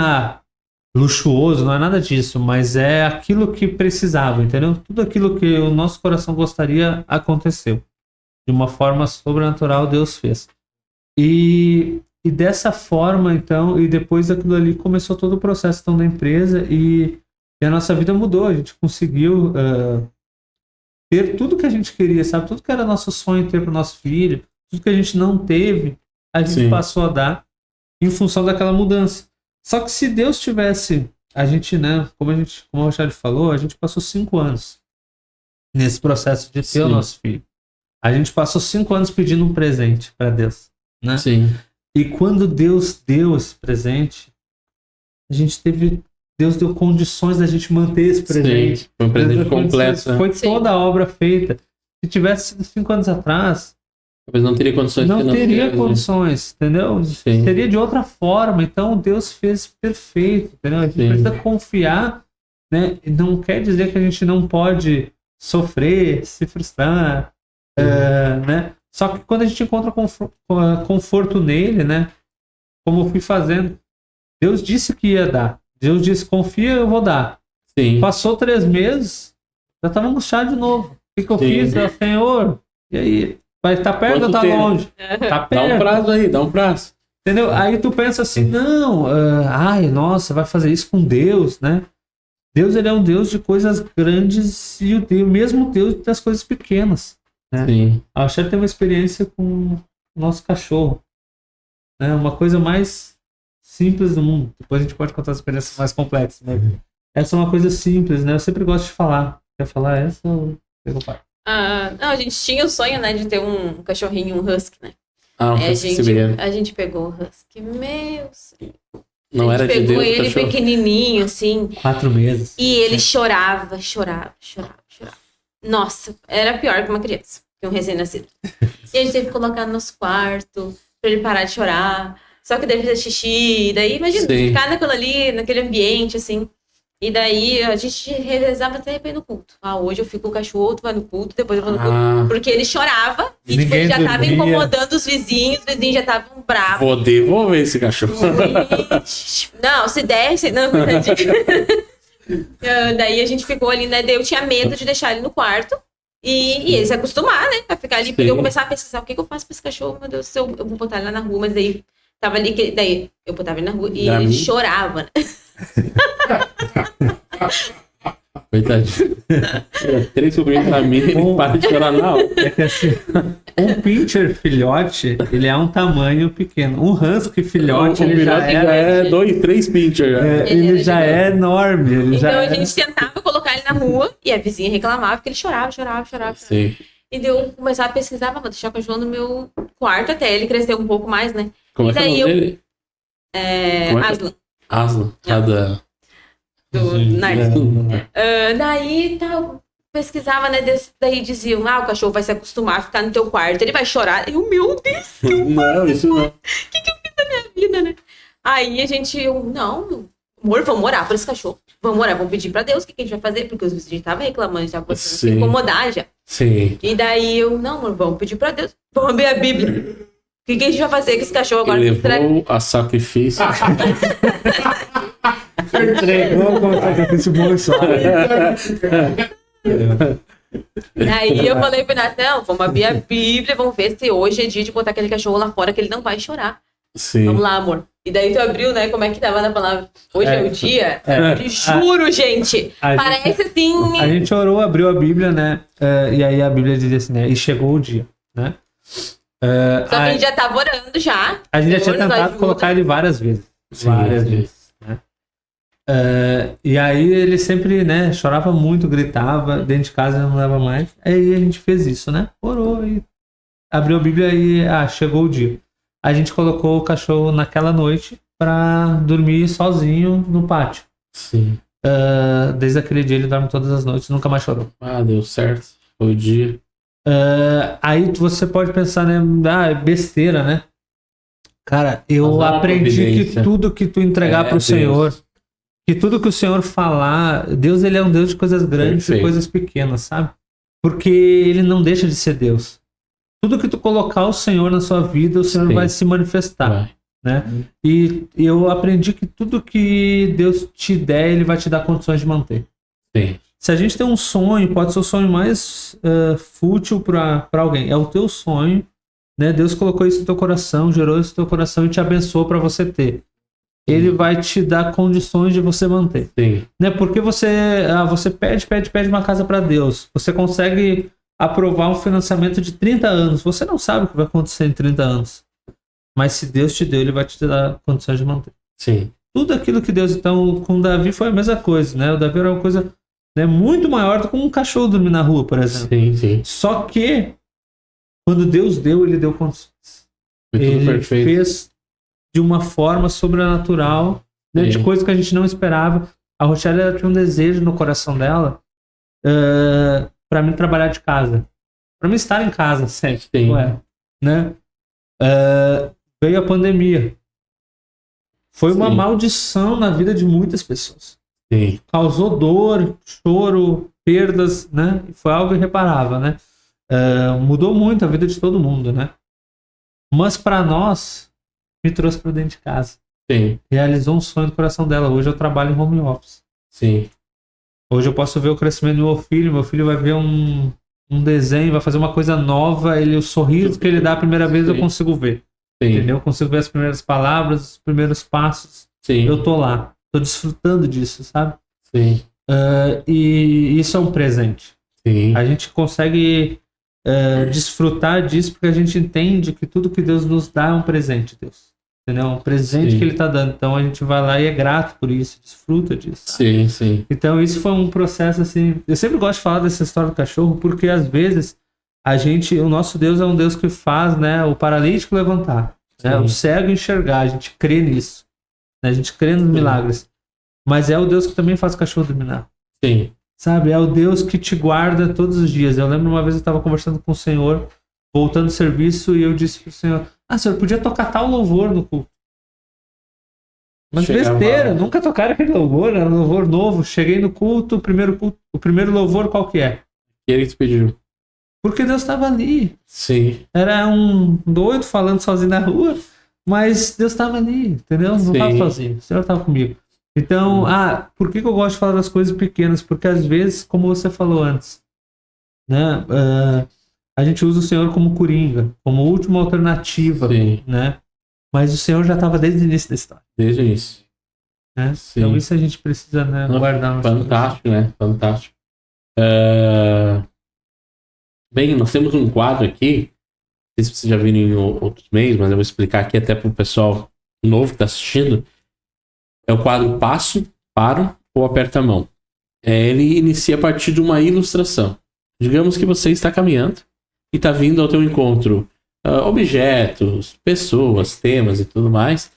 luxuoso, não é nada disso, mas é aquilo que precisava, entendeu? Tudo aquilo que o nosso coração gostaria aconteceu. De uma forma sobrenatural, Deus fez. E dessa forma, então, e depois daquilo ali começou todo o processo então, da empresa e a nossa vida mudou. A gente conseguiu ter tudo que a gente queria, sabe? Tudo que era nosso sonho ter para o nosso filho, tudo que a gente não teve, a gente passou a dar em função daquela mudança. Só que se Deus tivesse, a gente, né, como o Rochelle falou, a gente passou 5 anos nesse processo de ter o nosso filho. A gente passou 5 anos pedindo um presente para Deus, né? Sim. E quando Deus deu esse presente, Deus deu condições da gente manter esse presente. Sim, foi um presente completo. Foi toda a obra feita. Se tivesse sido 5 anos atrás, talvez não teria condições. Não teria condições, entendeu? Sim. Seria de outra forma. Então Deus fez perfeito, entendeu? A gente precisa confiar, né? Não quer dizer que a gente não pode sofrer, se frustrar, né? Só que quando a gente encontra conforto nele, né? Como eu fui fazendo, Deus disse que ia dar. Deus disse, confia, eu vou dar. Sim. Passou 3 meses, já estava angustiado de novo. O que eu fiz? Senhor, e aí? Vai estar perto ou tá longe? Tá perto. Dá um prazo aí, dá um prazo. Entendeu? Aí tu pensa assim, não, nossa, vai fazer isso com Deus, né? Deus, ele é um Deus de coisas grandes e o mesmo Deus das coisas pequenas. Né? Sim. A Cher tem uma experiência com o nosso cachorro. Né? Uma coisa mais simples do mundo. Depois a gente pode contar as experiências mais complexas. Né? Essa é uma coisa simples, né? Eu sempre gosto de falar. Quer falar essa ou pego o pai? Não, a gente tinha o sonho, né, de ter um cachorrinho, um husky, né? Um husky siberiano. A gente pegou o husky, meu Senhor. Não era de Deus, pegou ele pequenininho, assim. 4 meses. E ele chorava. Nossa, era pior que uma criança, que um recém-nascido. E a gente teve que colocar no nosso quarto, pra ele parar de chorar. Só que daí fazer xixi, daí imagina, ficar naquilo ali, naquele ambiente, assim. E daí a gente revezava até ir no culto. Hoje eu fico com o cachorro, tu vai no culto, depois eu vou no culto. Porque ele chorava e tipo, ele já tava incomodando os vizinhos já estavam bravos. Vou devolver esse cachorro. Não, se der, não, Daí a gente ficou ali, né? Daí eu tinha medo de deixar ele no quarto. E ele se acostumar, né? A ficar ali. Sim. Porque eu começar a pesquisar o que eu faço pra esse cachorro, meu Deus do céu, eu vou botar ele lá na rua, mas daí tava ali, daí eu botava ele na rua e ele chorava, né? Coitadinho. 3 sobrinhos pra mim, ele para de chorar na aula. É que assim, um pincher filhote, ele é um tamanho pequeno. Um husky filhote, O ele já filhote já é... é 2, 3 pincher. Ele já é enorme. Ele Então já a é... gente tentava colocar ele na rua e a vizinha reclamava porque ele chorava. Sim. E daí eu começava a pesquisar, vou deixar o cachorro no meu quarto até ele crescer um pouco mais, né? Como é E que é o daí nome dele? Como é que- Aslan, Aslan. Cada... do Narcis. Daí tal, pesquisava, né? Daí diziam, o cachorro vai se acostumar a ficar no teu quarto, ele vai chorar. Eu, meu Deus, Não, isso não. vida, né? Aí a gente, não, amor, vamos orar por esse cachorro. Vamos orar, vamos pedir pra Deus o que a gente vai fazer, porque os vizinhos estavam reclamando, já começando a se Sim. incomodar já. Sim. E daí eu, não, amor, vamos pedir pra Deus, vamos abrir a Bíblia. O que a gente vai fazer com esse cachorro agora? Ele Será que- levou a sacrifício. Entregou como sacrifício bom e suave. Aí eu falei pro Inácio, não, vamos abrir a Bíblia, vamos ver se hoje é dia de botar aquele cachorro lá fora, que ele não vai chorar. Sim. Vamos lá, amor. E daí tu abriu, né? Como é que tava na palavra? Hoje é o dia? É. Juro, gente. A Parece assim. A gente orou, abriu a Bíblia, né? E aí a Bíblia dizia assim, né? E chegou o dia, né? Só que a gente já tava orando já. A gente já Senhor, tinha nos tentado ajuda. colocar ele várias vezes. Sim, Várias sim. vezes, né? E aí ele sempre, né, chorava muito, gritava, dentro de casa não dava mais. Aí a gente fez isso, né? Orou e abriu a Bíblia e chegou o dia. A gente colocou o cachorro naquela noite pra dormir sozinho no pátio. Sim. Desde aquele dia ele dorme todas as noites, nunca mais chorou. Ah, deu certo. Foi o dia. Aí você pode pensar, né? É besteira, né? Cara, eu Mas é uma aprendi que providência. tudo que tu entregar pro Deus. Senhor, que tudo que o Senhor falar, Deus ele é um Deus de coisas grandes Perfeito. e coisas pequenas, sabe? Porque ele não deixa de ser Deus. Tudo que tu colocar o Senhor na sua vida, o Senhor Sim. vai se manifestar, Vai. né? E eu aprendi que tudo que Deus te der, ele vai te dar condições de manter. Sim. Se a gente tem um sonho, pode ser o sonho mais fútil para alguém. É o teu sonho, né? Deus colocou isso no teu coração, gerou isso no teu coração e te abençoou para você ter. Ele vai te dar condições de você manter, Sim. né? Porque você pede uma casa para Deus. Você consegue aprovar um financiamento de 30 anos. Você não sabe o que vai acontecer em 30 anos. Mas se Deus te deu, ele vai te dar condições de manter. Sim. Tudo aquilo que Deus... Então, com Davi foi a mesma coisa, né? O Davi era uma coisa, né, muito maior do que um cachorro dormir na rua, por exemplo. Sim, sim. Só que, quando Deus deu, ele deu condições. Foi tudo Ele perfeito. fez de uma forma sobrenatural, né, de Sim. coisa que a gente não esperava. A Rochelle ela tinha um desejo no coração dela para mim trabalhar de casa. Para mim estar em casa sempre. Sim. Né? Veio a pandemia. Foi uma Sim. maldição na vida de muitas pessoas. Sim. Causou dor, choro, perdas, né? Foi algo irreparável, né? Mudou muito a vida de todo mundo, né? Mas para nós, me trouxe para dentro de casa. Sim. Realizou um sonho do coração dela. Hoje eu trabalho em home office. Sim. Hoje eu posso ver o crescimento do meu filho. Meu filho vai ver um desenho, vai fazer uma coisa nova. O sorriso que ele dá a primeira vez eu Sim. consigo ver. Sim. Entendeu? Eu consigo ver as primeiras palavras, os primeiros passos. Sim. Eu tô lá. Tô desfrutando disso, sabe? Sim. E isso é um presente. Sim. A gente consegue desfrutar disso porque a gente entende que tudo que Deus nos dá é um presente, Deus. Entendeu? É um presente Sim. que Ele tá dando. Então a gente vai lá e é grato por isso, desfruta disso. sabe? Sim, sim. Então isso foi um processo assim... Eu sempre gosto de falar dessa história do cachorro porque às vezes o nosso Deus é um Deus que faz, né, o paralítico levantar, né, Sim. o cego enxergar. A gente crê nisso. Né? A gente crê nos milagres. Mas é o Deus que também faz o cachorro dominar. Sim. Sabe, é o Deus que te guarda todos os dias. Eu lembro uma vez eu estava conversando com o Senhor, voltando do serviço, e eu disse pro Senhor, Senhor, podia tocar tal louvor no culto. Mas Chegava besteira, lá. nunca tocaram aquele louvor, era um louvor novo. Cheguei no culto, o primeiro louvor qual que é? E ele te pediu. Porque Deus estava ali. Sim. Era um doido falando sozinho na rua, mas Deus estava ali, entendeu? Não estava Sim. sozinho, o Senhor estava comigo. Então, por que eu gosto de falar das coisas pequenas? Porque às vezes, como você falou antes, né, a gente usa o Senhor como coringa, como última alternativa, Sim. né? Mas o Senhor já estava desde o início da história. Desde o início. Né? Sim. Então isso a gente precisa, né, guardar. No Fantástico, né? Fantástico. Bem, nós temos um quadro aqui, não sei se vocês já viram em outros meios, mas eu vou explicar aqui até para o pessoal novo que está assistindo. É o quadro Passo, Paro ou Aperta a Mão. Ele inicia a partir de uma ilustração. Digamos que você está caminhando e está vindo ao teu encontro objetos, pessoas, temas e tudo mais.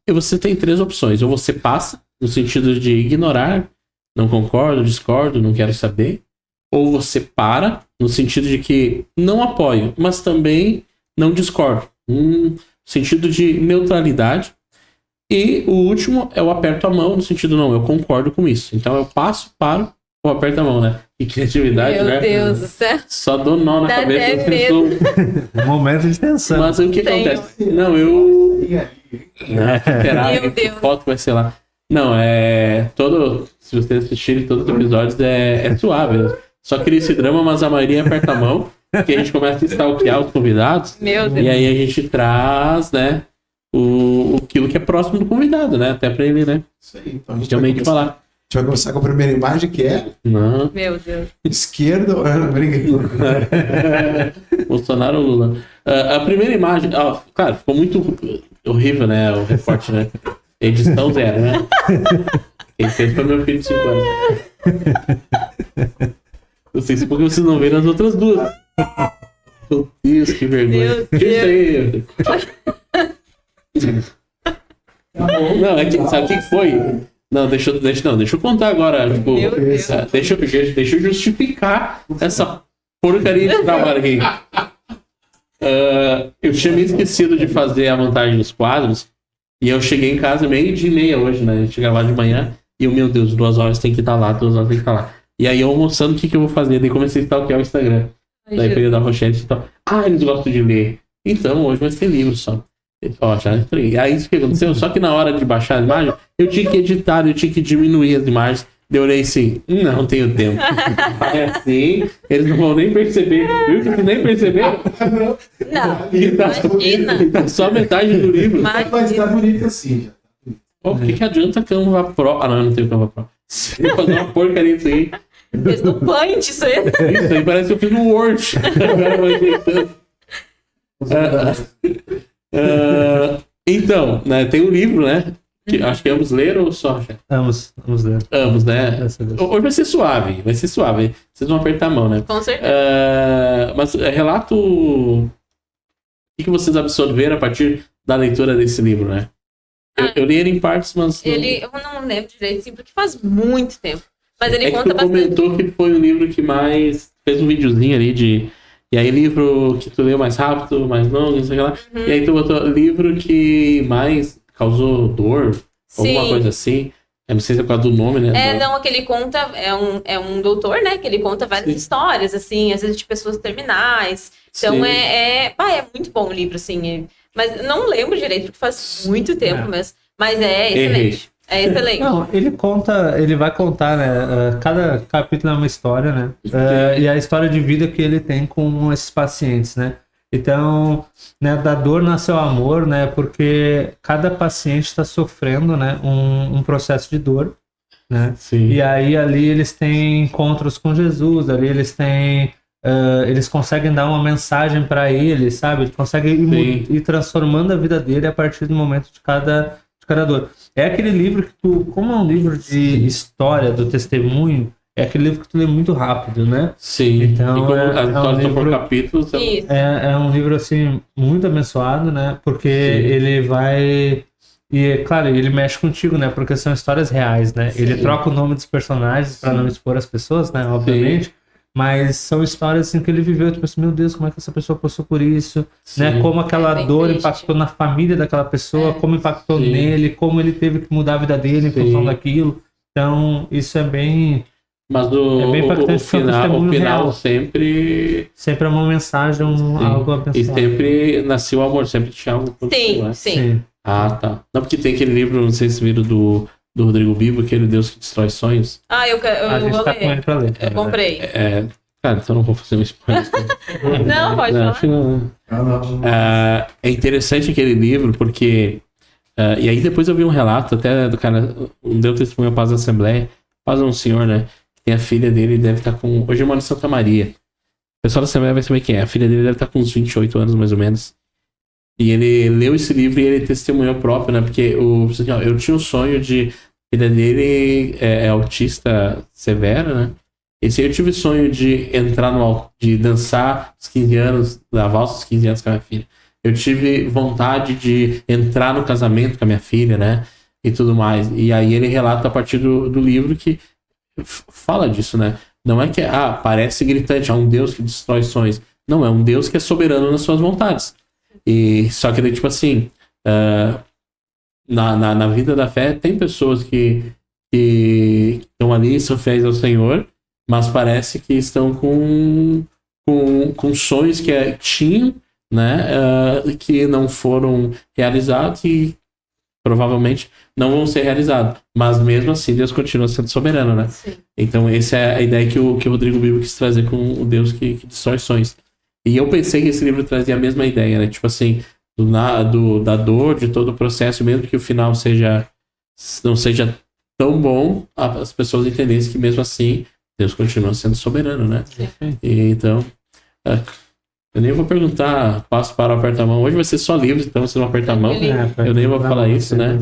E você tem 3 opções. Ou você passa, no sentido de ignorar, não concordo, discordo, não quero saber. Ou você para, no sentido de que não apoio, mas também não discordo. Sentido de neutralidade. E o último é o aperto a mão, no sentido, não, eu concordo com isso. Então eu passo, paro, ou aperto a mão, né? Que criatividade, Meu né? Deus do céu. Só dou nó na Dá cabeça até da pessoa. Um momento de tensão. Mas o que acontece? Não, eu... Será Meu que Deus. foto vai ser lá? Não, se vocês assistirem todos os episódios, é suave. Né? Só cria esse drama, mas a maioria aperta a mão, que a gente começa a stalkear os convidados. Meu Deus. E aí a gente traz, né, aquilo que é próximo do convidado, né? Até pra ele, né? Isso aí. Então a gente Realmente falar. A gente vai começar com a primeira imagem, que é Não. Meu Deus. esquerda. Brincadeira. Bolsonaro ou Lula? A primeira imagem, claro, ficou muito horrível, né? O recorte, né? Edição 0, né? Quem fez foi meu filho de 5 anos. Não sei se porque vocês não viram as outras 2. Meu Deus, que vergonha. Meu Isso aí. Não, é que, sabe o que foi? Não, deixa eu contar agora. Tipo, Meu Deus. deixa eu justificar essa porcaria de trabalho aqui. Eu tinha me esquecido de fazer a montagem dos quadros. E eu cheguei em casa 12:30 hoje, né? A gente gravar de manhã. E eu, meu Deus, 2 horas tem que estar lá, 2 horas tem que estar lá. E aí eu almoçando, o que eu vou fazer? Daí comecei a stalkear o Instagram. Daí peguei da Rochelle e tal. Eles gostam de ler. Então, hoje vai ser livro só. Ó, já entrei. Aí isso que aconteceu, só que na hora de baixar a imagem, eu tinha que editar, eu tinha que diminuir as imagens. Eu olhei assim, não tenho tempo. É assim, eles não vão nem perceber. Viu que nem perceberam? Não, E tá só metade do livro. Mas tá bonito assim. Por que adianta Canva Pro? Não, eu não tenho Canva Pro. Se eu fazer uma porcaria disso aí. fez no Paint isso aí. Isso aí parece que eu fiz no Word. Agora vai ajeitando. Então, né, tem um livro, né? Que acho que ambos leram ou só? Vamos ler. Ambos, né? Graças a Deus. Hoje vai ser suave, Vocês vão apertar a mão, né? Com certeza. Mas relato o que vocês absorveram a partir da leitura desse livro, né? Eu li ele em partes, mas... Eu não lembro direito, sim, porque faz muito tempo. Mas ele que conta tu bastante. comentou que foi o livro que mais... Fez um videozinho ali de... E aí livro que tu leu mais rápido, mais longo, não sei o que lá. E aí tu botou livro que mais causou dor, alguma Sim. coisa assim. Eu não sei se é por causa do nome, né? Não, que ele conta, é um doutor, né? Que ele conta várias Sim. histórias, assim, às vezes de pessoas terminais. Então Sim. é muito bom o livro, assim. Mas não lembro direito, porque faz muito tempo mesmo. Mas é excelente. É excelente. Não, ele vai contar, né? Cada capítulo é uma história, né? E a história de vida que ele tem com esses pacientes, né? Então, né, da dor nasceu amor, né? Porque cada paciente está sofrendo, né, um processo de dor, né? Sim. E aí ali eles têm encontros com Jesus, ali eles têm... eles conseguem dar uma mensagem para ele, sabe? Eles conseguem ir transformando a vida dele a partir do momento de cada dor. É aquele livro que como é um livro de história, do testemunho, é aquele livro que tu lê muito rápido, né? Sim. Então, e como as histórias estão por livro- capítulos... Isso. É um livro, assim, muito abençoado, né? Porque ele vai... E, claro, ele mexe contigo, né? Porque são histórias reais, né? Ele troca o nome dos personagens para não expor as pessoas, né? Obviamente. Mas são histórias, assim, que ele viveu. Tipo assim, meu Deus, como é que essa pessoa passou por isso? Né? Como aquela É bem dor triste. impactou na família daquela pessoa, como impactou Sim. nele, como ele teve que mudar a vida dele em Sim. função daquilo. Então, isso é bem... Mas É bem impactante, o porque é um final testemunho real. sempre... Sempre é uma mensagem, algo abençoado. E sempre nasceu o amor, sempre tinha algo por Sim, né? sim. Ah, tá. Não, porque tem aquele livro, não sei se viram, do do Rodrigo Bibo, aquele Deus que destrói sonhos. Ah, eu A gente vou tá com ler. ele pra ler. Eu comprei. Cara, então não vou fazer um spoiler. Não, pode Não, falar. acho que não. Não. É interessante aquele livro porque... e aí depois eu vi um relato até do cara... Deu testemunho à Paz da Assembleia. Paz é um senhor, né? Que tem a filha dele, deve estar com... Hoje ele mora em Santa Maria. O pessoal da Assembleia vai saber quem é. A filha dele deve estar com uns 28 anos, mais ou menos. E ele leu esse livro e ele testemunhou próprio, né? Porque eu tinha um sonho de... A filha dele é autista severa, né? Esse aí eu tive o sonho de entrar de dançar os 15 anos, da valsa dos 15 anos com a minha filha. Eu tive vontade de entrar no casamento com a minha filha, né? E tudo mais. E aí ele relata a partir do livro que fala disso, né? Não é que, parece gritante, um Deus que destrói sonhos. Não, é um Deus que é soberano nas suas vontades. E só que, tipo assim, na vida da fé, tem pessoas que estão ali, são fiéis ao Senhor, mas parece que estão com sonhos que tinham, né, que não foram realizados e provavelmente não vão ser realizados. Mas mesmo assim, Deus continua sendo soberano, né? Sim. Então, essa é a ideia que o Rodrigo Bibo quis trazer com o Deus que destrói sonhos. E eu pensei que esse livro trazia a mesma ideia, né? Tipo assim, da dor, de todo o processo, mesmo que o final não seja tão bom, as pessoas entendessem que mesmo assim Deus continua sendo soberano, né? Sim. E, então, eu nem vou perguntar passo para o aperta-mão. Hoje vai ser só livros, então vocês vão apertar a mão. Eu nem vou falar isso, né?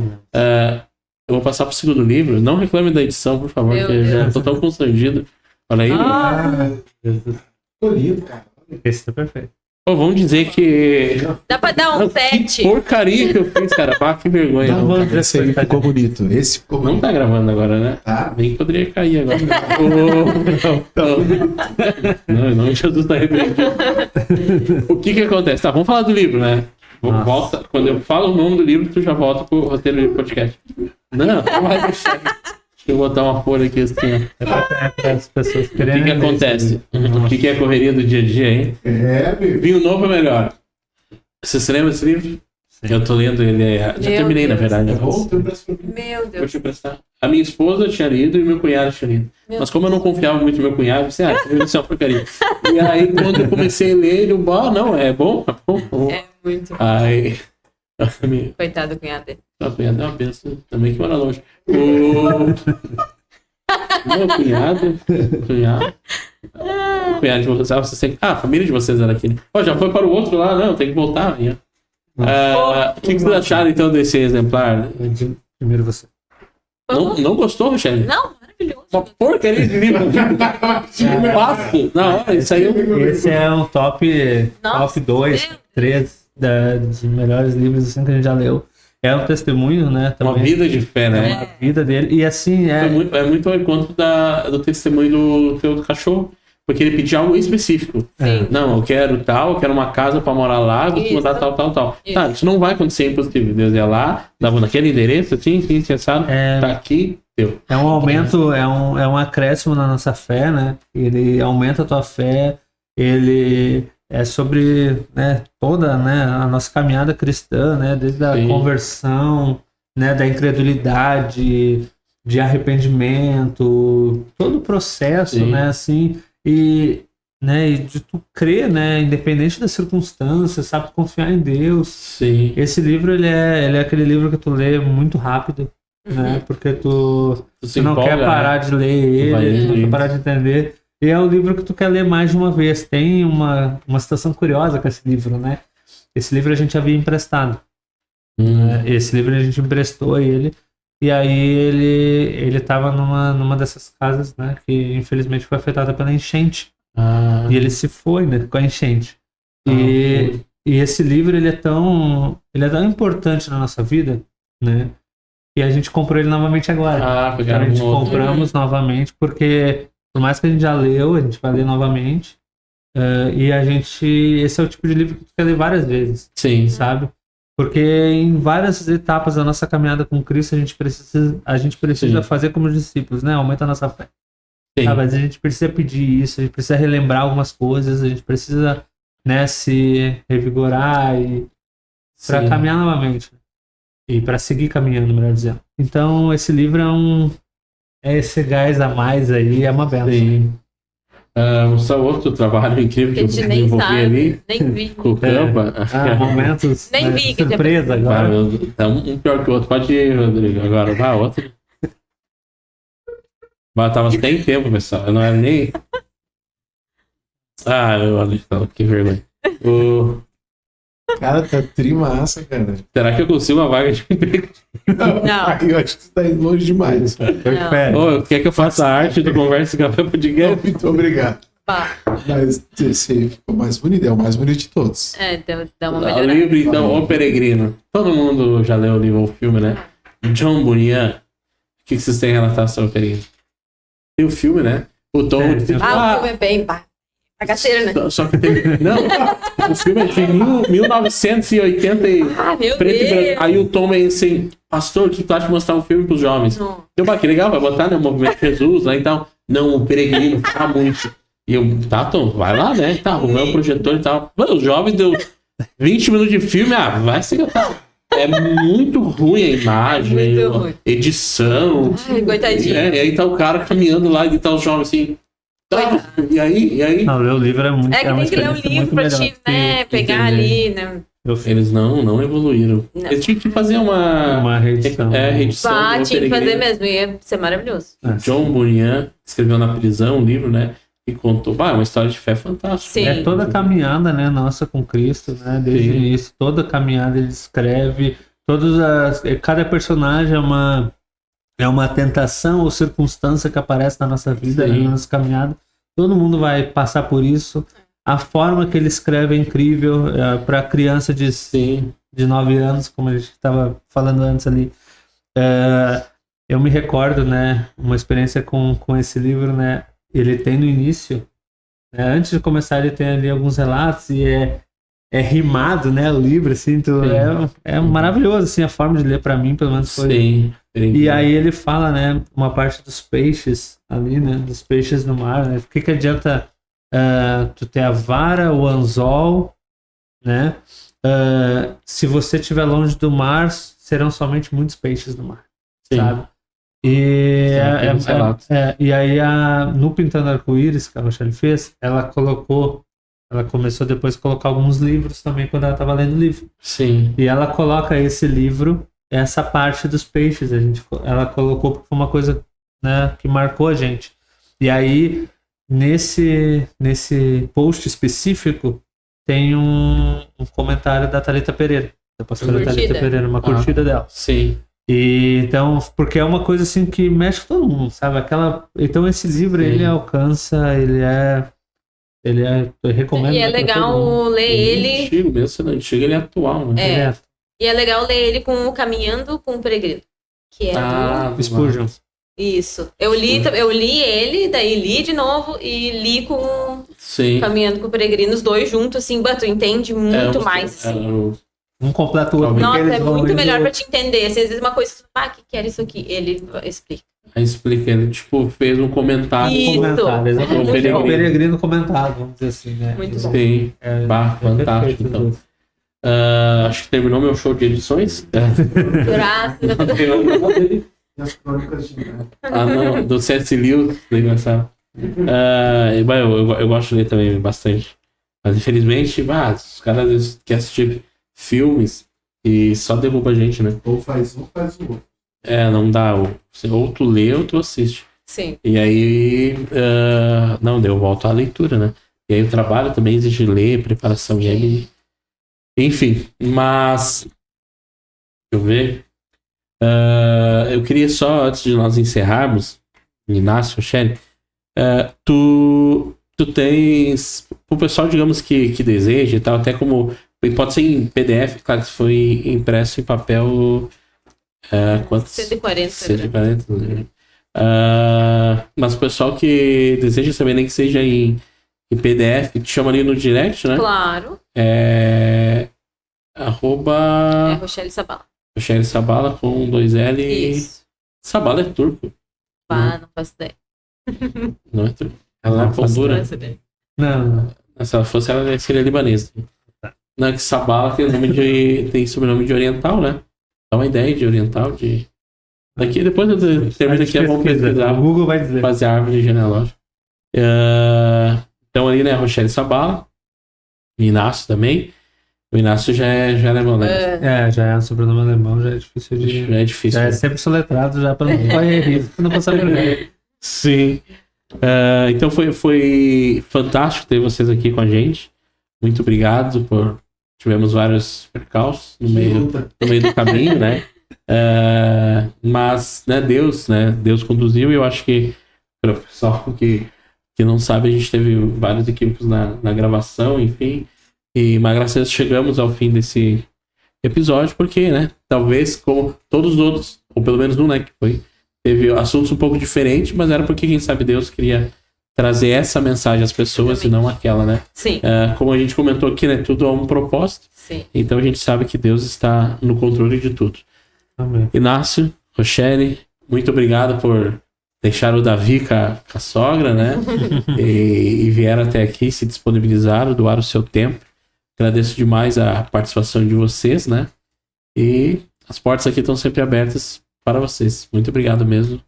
Eu vou passar para o segundo livro. Não reclame da edição, por favor, Meu porque eu já Deus. estou tão constrangido. Olha aí. Tô lindo, cara. Esse tá perfeito. Pô, vamos dizer que... Dá pra dar um Que 7. porcaria que eu fiz, cara. Que vergonha. Não, cara, esse aí ficou bonito. Esse ficou Não bonito. tá gravando agora, né? Tá? Bem que poderia cair agora. Não, Jesus tá repreendido. O que acontece? Tá, vamos falar do livro, né? Nossa. Volta, quando eu falo o nome do livro, tu já volta pro roteiro do podcast. Não vai deixar. Deixa eu botar uma folha aqui assim, ó. É pra as pessoas O que quererem. ler acontece? esse livro. O que é a correria do dia a dia, hein? Meu. Vinho novo é melhor. Você se lembra desse livro? Sim. Eu tô lendo ele. Já Meu terminei, na Deus. verdade. É bom? Tem um braço pra mim. Meu Vou Deus. te emprestar. A minha esposa tinha lido e meu cunhado tinha lido. Mas como eu não confiava muito no meu cunhado, eu disse, isso é uma porcaria. E aí, quando eu comecei a ler, ele, não, é bom. É muito. Aí, a minha Coitado do cunhado dele. cunhada é uma benção também que mora longe. Meu cunhado de vocês, vocês têm, a família de vocês era aqui. Já foi para o outro lá, não, tem que voltar. O que vocês acharam, então, desse exemplar? Primeiro você. Não gostou, Rochelle? Não, maravilhoso. Uma porcaria de livro. Passo. Não, isso aí Esse é um top Nossa, 2, meu 3 dos melhores livros assim, que a gente já leu. É um testemunho, né? uma Também. vida de fé, né? A vida dele. E assim, É muito ao encontro do testemunho do teu cachorro. Porque ele pediu algo específico. Sim. Não, eu quero quero uma casa pra morar lá, vou te Isso. mandar tal. Isso. Tá, isso não vai acontecer, é impossível. Deus ia lá, dava naquele endereço, assim, sabe? Tá aqui, deu. é um aumento, é um acréscimo na nossa fé, né? Ele aumenta a tua fé, ele é sobre, né, toda, né, a nossa caminhada cristã, né? Desde a Sim. conversão, né, da incredulidade, de arrependimento, todo o processo, Sim. né, assim, e de tu crer, né, independente das circunstâncias, sabe, confiar em Deus. Sim. Esse livro, ele é aquele livro que tu lê muito rápido, né, porque tu se não empolga, quer parar né? de ler Vai ele, não lendo. quer parar de entender. E é um livro que tu quer ler mais de uma vez. Tem uma situação curiosa com esse livro, né? Esse livro a gente havia emprestado. Esse livro a gente emprestou ele. E aí ele tava numa dessas casas, né? Que infelizmente foi afetada pela enchente. E ele se foi, né? Com a enchente. E esse livro, ele é tão importante na nossa vida, né? E a gente comprou ele novamente agora. Pegaram A gente um outro. compramos novamente, porque por mais que a gente já leu, a gente vai ler novamente. E esse é o tipo de livro que tu quer ler várias vezes, Sim. sabe? Porque em várias etapas da nossa caminhada com Cristo, a gente precisa Sim. fazer como discípulos, né? Aumenta a nossa fé. Sim. Sabe? A gente precisa pedir isso, a gente precisa relembrar algumas coisas, a gente precisa, né, se revigorar e para Sim. caminhar novamente. E para seguir caminhando, melhor dizendo. Então, esse livro é esse gás a mais aí, é uma benção. Sim. Só outro trabalho incrível que A eu gente nem desenvolvi sabe, ali nem vi. com o Canva. Momentos Nem né, vi que surpresa agora. Tá um pior que o outro. Pode ir, Rodrigo. Agora vai outro. Tava sem tempo, pessoal. Eu não era nem. Que vergonha. Cara, tá trimassa, cara. Será que eu consigo uma vaga de emprego? Não. Eu acho que você tá indo longe demais. Eu espero. Quer que eu faça a arte do Conversa Café Podcast? Muito obrigado. Pá. Mas esse ficou mais bonito, é o mais bonito de todos. Então dá uma O melhorada. livro, então, O Peregrino. Todo mundo já leu o livro, o filme, né? John Bunyan. O que vocês têm a relatar sobre o Peregrino? Tem o filme, né? O Tom... É, O filme é bem bagaceiro, né? Só que tem... Não, o filme é de 1980 e... Meu preto e Deus. branco. Aí o Tom é assim, pastor, o que tu acha de mostrar um filme pros jovens? Não. Eu, que legal, vai botar, né, o Movimento Jesus lá e tal. Não, o Peregrino, tá muito. E eu, tá, Tom, vai lá, né? Tá, arrumei o projetor e tal. Mano, os jovens deu 20 minutos de filme, vai ser... É muito ruim a imagem, Muito ruim. edição. Ai, coitadinho. E aí tá o cara caminhando lá e tá os jovens assim. Tá, e aí? Não, ler o livro é muito É que uma tem que ler o experiência livro muito pra melhor. te, né, pegar ali, né? Eles não evoluíram. Não. Eles tinham que fazer uma reedição. reedição. do Tinha que Peregrino. fazer mesmo, ia ser maravilhoso. John Bunyan escreveu na prisão um livro, né? E contou, é uma história de fé fantástica. Sim. É toda a caminhada, né, nossa com Cristo, né, desde o início, toda a caminhada ele escreve, cada personagem é uma tentação ou circunstância que aparece na nossa vida, Sim. na nossa caminhada, todo mundo vai passar por isso, a forma que ele escreve é incrível, para criança de 9 anos, como a gente estava falando antes ali, eu me recordo, né, uma experiência com esse livro, né, ele tem no início, né, antes de começar ele tem ali alguns relatos e é rimado, né, o livro, assim, então é maravilhoso, assim, a forma de ler para mim, pelo menos foi. Sim. E aí ele fala, né, uma parte dos peixes ali, né, dos peixes no mar, né, o que adianta tu ter a vara, o anzol, né, se você estiver longe do mar, serão somente muitos peixes no mar, sabe? E, e aí no Pintando Arco-Íris, que a Rochelle fez, ela começou depois a colocar alguns livros também quando ela estava lendo o livro. Sim. E ela coloca esse livro, essa parte dos peixes, ela colocou porque foi uma coisa, né, que marcou a gente. E aí, nesse post específico, tem um comentário da Thalita Pereira, da pastora Thalita Pereira, uma curtida dela. Sim. E então, porque é uma coisa assim que mexe com todo mundo, sabe? Então esse livro, ele alcança, eu recomendo. E é legal ler ele. Antigo mesmo, sendo antigo, ele é atual, né? E é legal ler ele com o Caminhando com o Peregrino. Que é do Spurgeon. Isso. Eu li ele, daí li de novo e li com Caminhando com o Peregrino, os dois juntos, assim, tu entende muito mais. Assim. Um completa o outro. Nossa, é muito melhor pra te entender. Assim, às vezes uma coisa, que era isso aqui? Ele explica. Aí explica, ele fez um comentário. Exatamente. O Peregrino comentado, vamos dizer assim, né? Muito bom. Sim, fantástico, então. Acho que terminou meu show de edições. Graças a E as crônicas de não, do C.S. Lewis, engraçado. Eu gosto de ler também bastante. Mas infelizmente, os caras às vezes querem assistir filmes e só derruba a gente, né? Ou faz um, faz o outro. Não dá. Ou tu lê ou tu assiste. Sim. E aí, eu volto à leitura, né? E aí o trabalho também exige ler, preparação. E aí, enfim, mas... Deixa eu ver. Eu queria só, antes de nós encerrarmos, Inácio, Rochelle, tu tens... O pessoal, digamos, que deseja e tal, até como... Pode ser em PDF, claro que se foi impresso em papel... quantos? 140. 140. Né? Mas o pessoal que deseja saber, nem que seja em PDF, te chama ali no direct, né? Claro. Rochelle Sabala. Rochelle Sabala com 2L. Isso. Sabala é turco. Não faço ideia. Não é turco. Ela é pão dura. Não. Se ela fosse, ela seria libanesa. Não, que Sabala tem sobrenome de oriental, né? Dá uma ideia de oriental, de... Daqui, depois eu termino aqui, vamos pesquisar. O Google vai dizer. Fazer a árvore genealógica. Então ali, né, Rochelle Sabala, Inácio também. O Inácio já é alemão, né? Já é um sobrenome alemão, já é difícil de... Já é difícil. Já é sempre soletrado, já pra não correr risco, não passar vergonha. Sim. Então foi fantástico ter vocês aqui com a gente. Muito obrigado tivemos vários percalços no meio do caminho, né? Mas, né, Deus conduziu, e eu acho que, para o pessoal que não sabe, a gente teve vários equívocos na gravação, enfim, mas graças a Deus chegamos ao fim desse episódio, porque, né, talvez como todos os outros, ou pelo menos um, né, teve assuntos um pouco diferentes, mas era porque, quem sabe, Deus queria trazer essa mensagem às pessoas e não aquela, né? Sim. Como a gente comentou aqui, né, tudo há um propósito. Sim. Então a gente sabe que Deus está no controle de tudo. Amém. Inácio, Rochelle, muito obrigado por deixar o Davi com a sogra, né? e vieram até aqui, se disponibilizaram, doaram o seu tempo. Agradeço demais a participação de vocês, né? E as portas aqui estão sempre abertas para vocês. Muito obrigado mesmo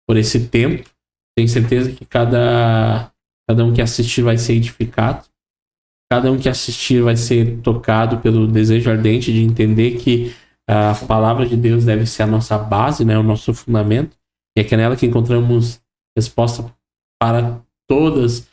por esse tempo. Tenho certeza que cada um que assistir vai ser edificado. Cada um que assistir vai ser tocado pelo desejo ardente de entender que a palavra de Deus deve ser a nossa base, né? O nosso fundamento. E é que é nela que encontramos resposta para todas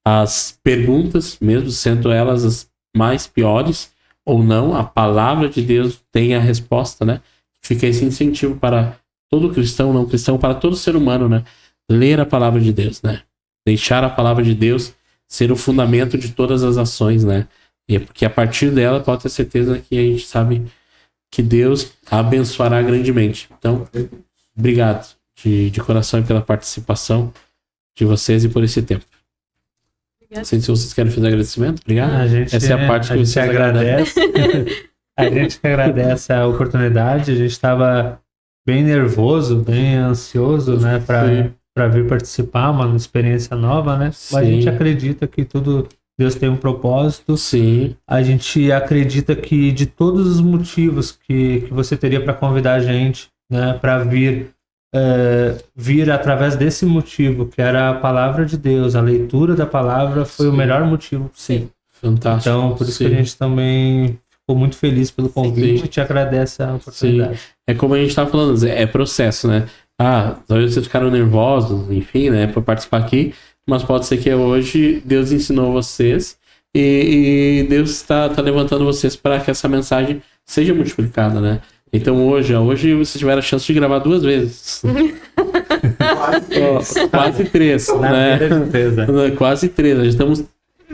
as perguntas, mesmo sendo elas as mais piores ou não. A palavra de Deus tem a resposta, né? Fica esse incentivo para todo cristão, não cristão, para todo ser humano, né? Ler a palavra de Deus, né? Deixar a palavra de Deus ser o fundamento de todas as ações, né? E é porque a partir dela pode ter certeza que a gente sabe que Deus a abençoará grandemente. Então, obrigado de coração pela participação de vocês e por esse tempo. Não sei se vocês querem fazer agradecimento. Obrigado. Essa é a parte que vocês agradecem. A gente que agradece a oportunidade. A gente estava bem nervoso, bem ansioso, né, para vir participar, uma experiência nova, né? Mas a gente acredita que Deus tem um propósito. Sim. A gente acredita que de todos os motivos que você teria para convidar a gente, né, para vir através desse motivo, que era a palavra de Deus, a leitura da palavra, foi o melhor motivo. Sim. Fantástico. Então, por isso que a gente também ficou muito feliz pelo convite e te agradece a oportunidade. Sim. É como a gente estava falando, é processo, né? Talvez vocês ficaram nervosos, enfim, né, para participar aqui, mas pode ser que hoje Deus ensinou vocês e Deus está levantando vocês para que essa mensagem seja multiplicada, né? Então hoje vocês tiveram a chance de gravar 2 vezes. Quase 3, né? Quase 3. Já estamos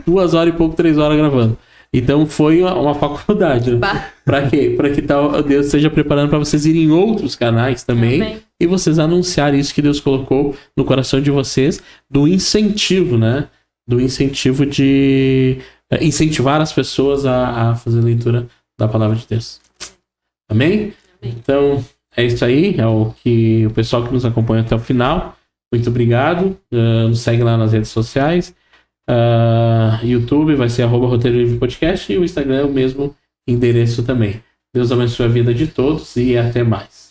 2 horas e pouco, 3 horas gravando. Então foi uma faculdade, né? Para quê? Para que Deus esteja preparando para vocês irem em outros canais também. Amém. E vocês anunciarem isso que Deus colocou no coração de vocês, do incentivo, né? Do incentivo de incentivar as pessoas a fazer leitura da palavra de Deus. Amém? Então, é isso aí. É o pessoal que nos acompanha até o final. Muito obrigado. Nos segue lá nas redes sociais. YouTube vai ser @Roteiro Livre Podcast, e o Instagram é o mesmo endereço também. Deus abençoe a vida de todos e até mais.